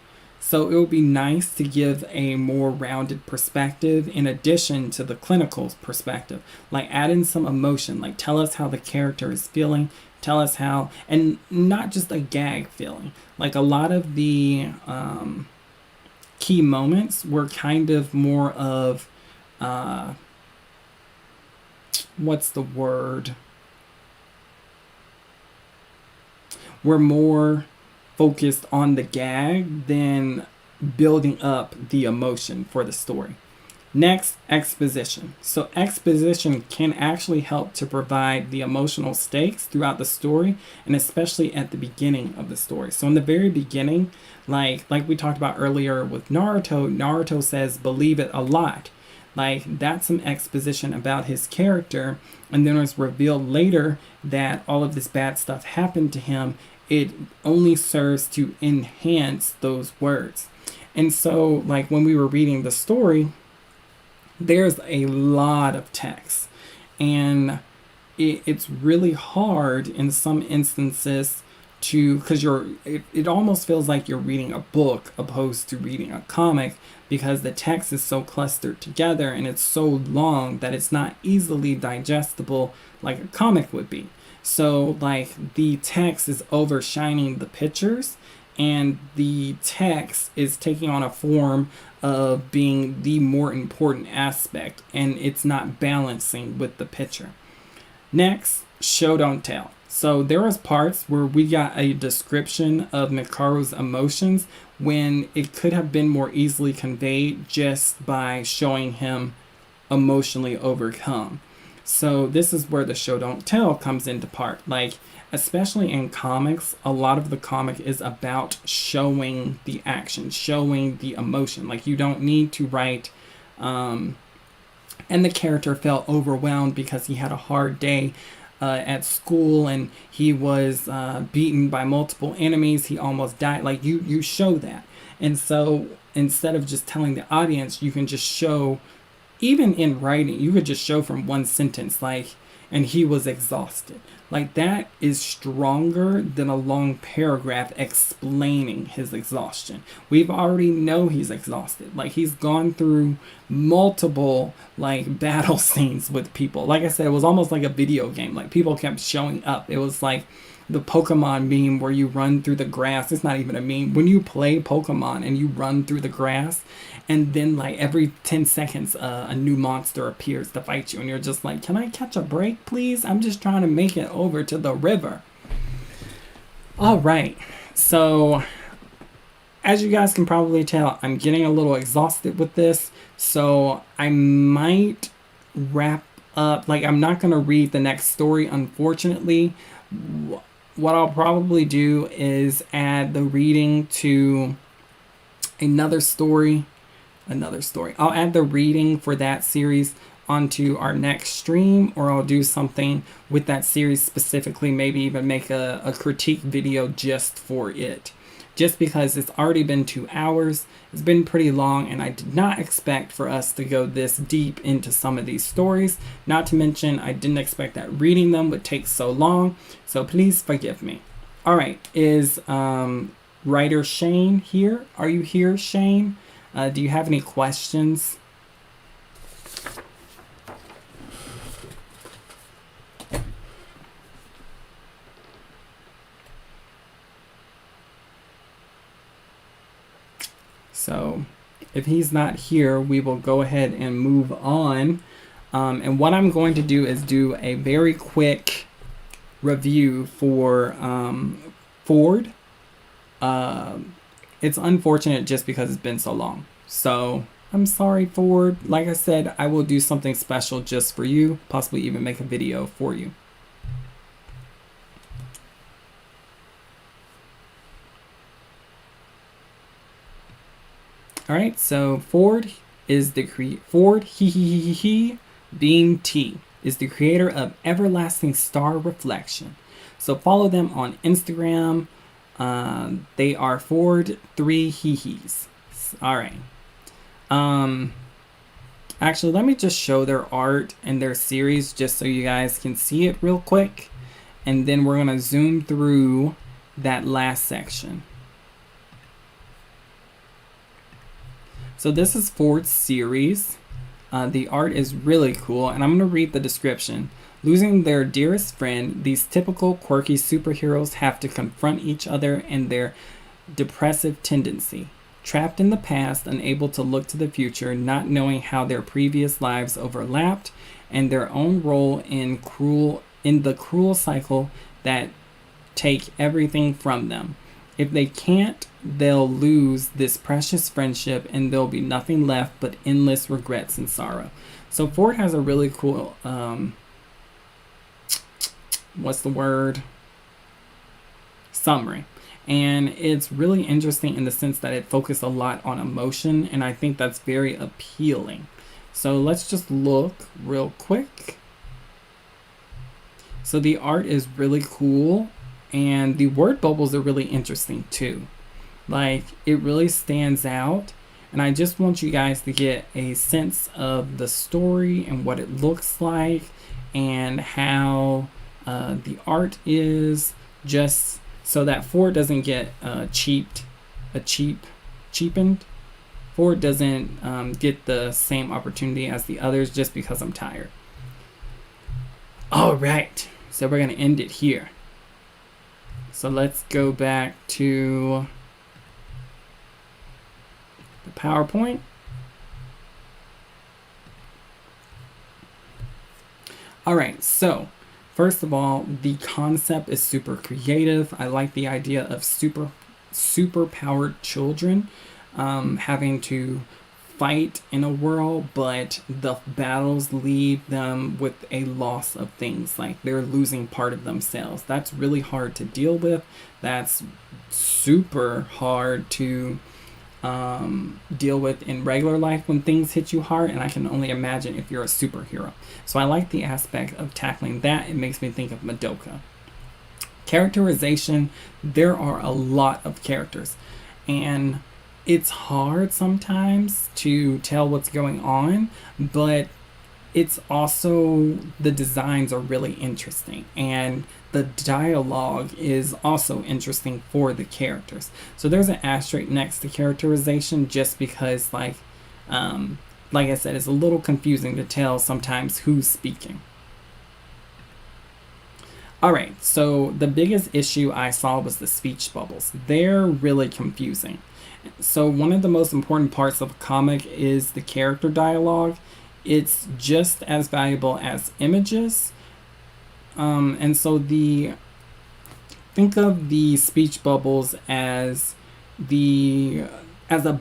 So it would be nice to give a more rounded perspective in addition to the clinical perspective. Like add in some emotion, like tell us how the character is feeling, tell us how, and not just a gag feeling. Like a lot of the key moments were kind of more of, what's the word? We're more focused on the gag than building up the emotion for the story. Next, exposition. So exposition can actually help to provide the emotional stakes throughout the story, and especially at the beginning of the story. So in the very beginning, like we talked about earlier with Naruto says, believe it a lot. Like that's some exposition about his character, and then it's revealed later that all of this bad stuff happened to him. It only serves to enhance those words. And so like when we were reading the story, there's a lot of text, and it's really hard in some instances because it almost feels like you're reading a book opposed to reading a comic, because the text is so clustered together and it's so long that it's not easily digestible like a comic would be. So like the text is overshining the pictures, and the text is taking on a form of being the more important aspect, and it's not balancing with the picture. Next, show don't tell. So there was parts where we got a description of Mikaru's emotions when it could have been more easily conveyed just by showing him emotionally overcome. So this is where the show don't tell comes into part. Like, especially in comics, a lot of the comic is about showing the action, showing the emotion. Like, you don't need to write, and the character felt overwhelmed because he had a hard day at school and he was beaten by multiple enemies. He almost died. Like, you show that. And so instead of just telling the audience, you can just show, even in writing, you could just show from one sentence, like, and he was exhausted. Like, that is stronger than a long paragraph explaining his exhaustion. We've already know he's exhausted. Like, he's gone through multiple, like, battle scenes with people. Like I said, it was almost like a video game. Like, people kept showing up. It was like the Pokemon meme where you run through the grass. It's not even a meme. When you play Pokemon and you run through the grass, and then like every 10 seconds a new monster appears to fight you, and you're just like, can I catch a break, please? I'm just trying to make it over to the river. All right, so as you guys can probably tell, I'm getting a little exhausted with this, so I might wrap up. Like, I'm not going to read the next story, unfortunately. What I'll probably do is add the reading to another story. I'll add the reading for that series onto our next stream, or I'll do something with that series specifically, maybe even make a critique video just for it. Just because it's already been 2 hours, it's been pretty long, and I did not expect for us to go this deep into some of these stories. Not to mention, I didn't expect that reading them would take so long, so please forgive me. All right, is writer Shane here? Are you here, Shane? Do you have any questions? So if he's not here, we will go ahead and move on. And what I'm going to do is do a very quick review for Ford. It's unfortunate just because it's been so long. So I'm sorry, Ford. Like I said, I will do something special just for you, possibly even make a video for you. All right, so Fordhehehe being T is the creator of Everlasting Star Reflection. So follow them on Instagram. They are Ford3Hehes. All right. Actually, let me just show their art and their series just so you guys can see it real quick, and then we're gonna zoom through that last section. So this is Ford's series. The art is really cool, and I'm going to read the description. Losing their dearest friend, these typical quirky superheroes have to confront each other and their depressive tendency. Trapped in the past, unable to look to the future, not knowing how their previous lives overlapped, and their own role in the cruel cycle that take everything from them. If they can't, they'll lose this precious friendship, and there'll be nothing left but endless regrets and sorrow. So Ford has a really cool, summary. And it's really interesting in the sense that it focused a lot on emotion, and I think that's very appealing. So let's just look real quick. So the art is really cool, and the word bubbles are really interesting too. Like, it really stands out, and I just want you guys to get a sense of the story and what it looks like, and how the art is, just so that Ford doesn't get cheapened. Ford doesn't get the same opportunity as the others just because I'm tired. All right, so we're gonna end it here. So let's go back to the PowerPoint. All right, so first of all, the concept is super creative. I like the idea of super powered children having to fight in a world, but the battles leave them with a loss of things, like they're losing part of themselves. That's really hard to deal with. That's super hard to deal with in regular life when things hit you hard, and I can only imagine if you're a superhero. So I like the aspect of tackling that. It makes me think of Madoka. Characterization, there are a lot of characters, and it's hard sometimes to tell what's going on, but it's also, the designs are really interesting, and the dialogue is also interesting for the characters. So there's an asterisk next to characterization just because, like I said, it's a little confusing to tell sometimes who's speaking. All right, so the biggest issue I saw was the speech bubbles. They're really confusing. So one of the most important parts of a comic is the character dialogue. It's just as valuable as images. And so think of the speech bubbles as a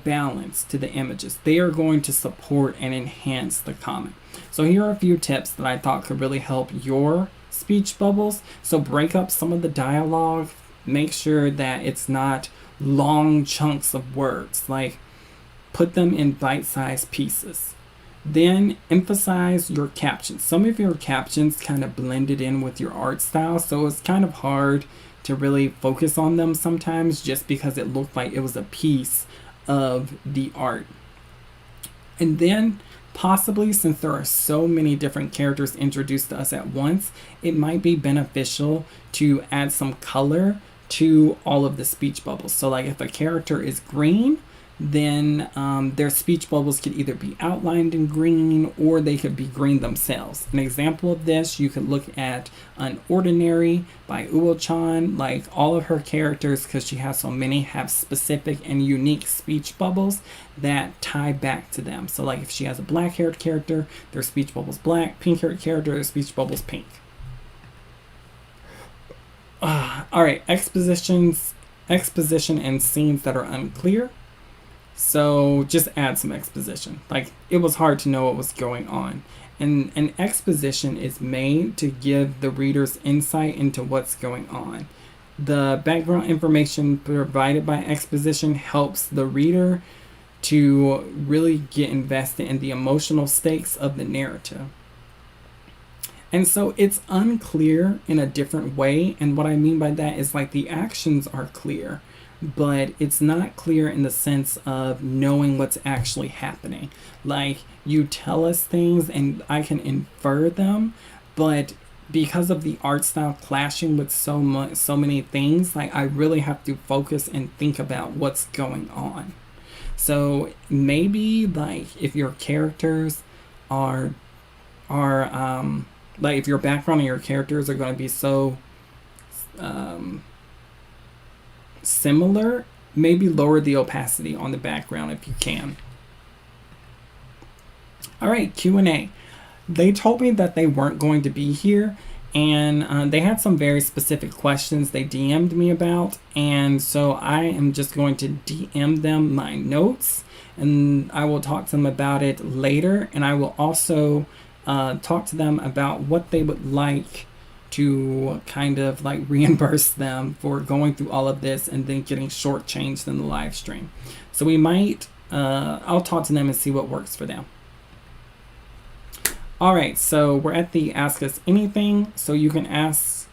balance to the images. They are going to support and enhance the comic. So here are a few tips that I thought could really help your speech bubbles. So break up some of the dialogue. Make sure that it's not long chunks of words. Like, put them in bite-sized pieces. Then emphasize your captions. Some of your captions kind of blended in with your art style, so it's kind of hard to really focus on them sometimes just because it looked like it was a piece of the art. And then possibly, since there are so many different characters introduced to us at once, it might be beneficial to add some color to all of the speech bubbles. So like if a character is green, then their speech bubbles could either be outlined in green or they could be green themselves. An example of this, you could look at Unordinary by Uo-chan. Like all of her characters, because she has so many, have specific and unique speech bubbles that tie back to them. So like if she has a black haired character, their speech bubble's black, pink haired character, their speech bubble's pink. All right, exposition and scenes that are unclear. So just add some exposition. Like it was hard to know what was going on. And an exposition is made to give the readers insight into what's going on. The background information provided by exposition helps the reader to really get invested in the emotional stakes of the narrative. And so it's unclear in a different way. And what I mean by that is like the actions are clear, but it's not clear in the sense of knowing what's actually happening. Like you tell us things and I can infer them, but because of the art style clashing with so many things, like I really have to focus and think about what's going on. So maybe like if your characters are like if your background and your characters are going to be so similar, maybe lower the opacity on the background if you can. All right, Q&A. They told me that they weren't going to be here, and they had some very specific questions they DM'd me about, and so I am just going to DM them my notes, and I will talk to them about it later, and I will also talk to them about what they would like to kind of like reimburse them for going through all of this and then getting shortchanged in the live stream. So we might, I'll talk to them and see what works for them. All right, so we're at the Ask Us Anything. So you can ask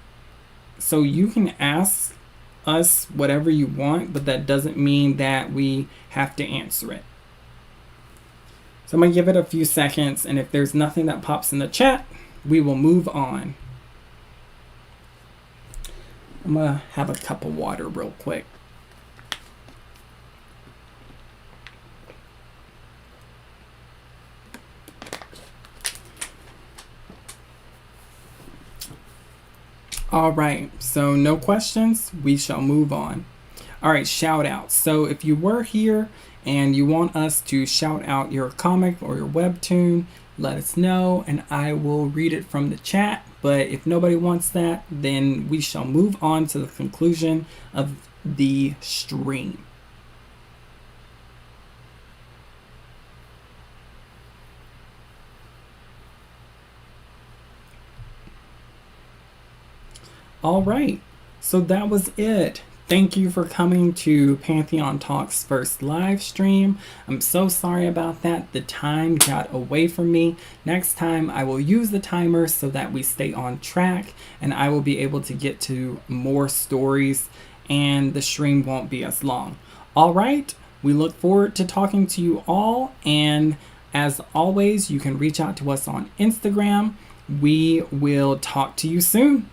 us whatever you want, but that doesn't mean that we have to answer it. So I'm gonna give it a few seconds, and if there's nothing that pops in the chat, we will move on. I'm gonna have a cup of water real quick. All right, so no questions, we shall move on. All right, shout outs. So if you were here and you want us to shout out your comic or your webtoon, let us know and I will read it from the chat. But if nobody wants that, then we shall move on to the conclusion of the stream. All right, so that was it. Thank you for coming to Pantheon Talks' first live stream. I'm so sorry about that. The time got away from me. Next time I will use the timer so that we stay on track and I will be able to get to more stories and the stream won't be as long. All right, we look forward to talking to you all, and as always, you can reach out to us on Instagram. We will talk to you soon.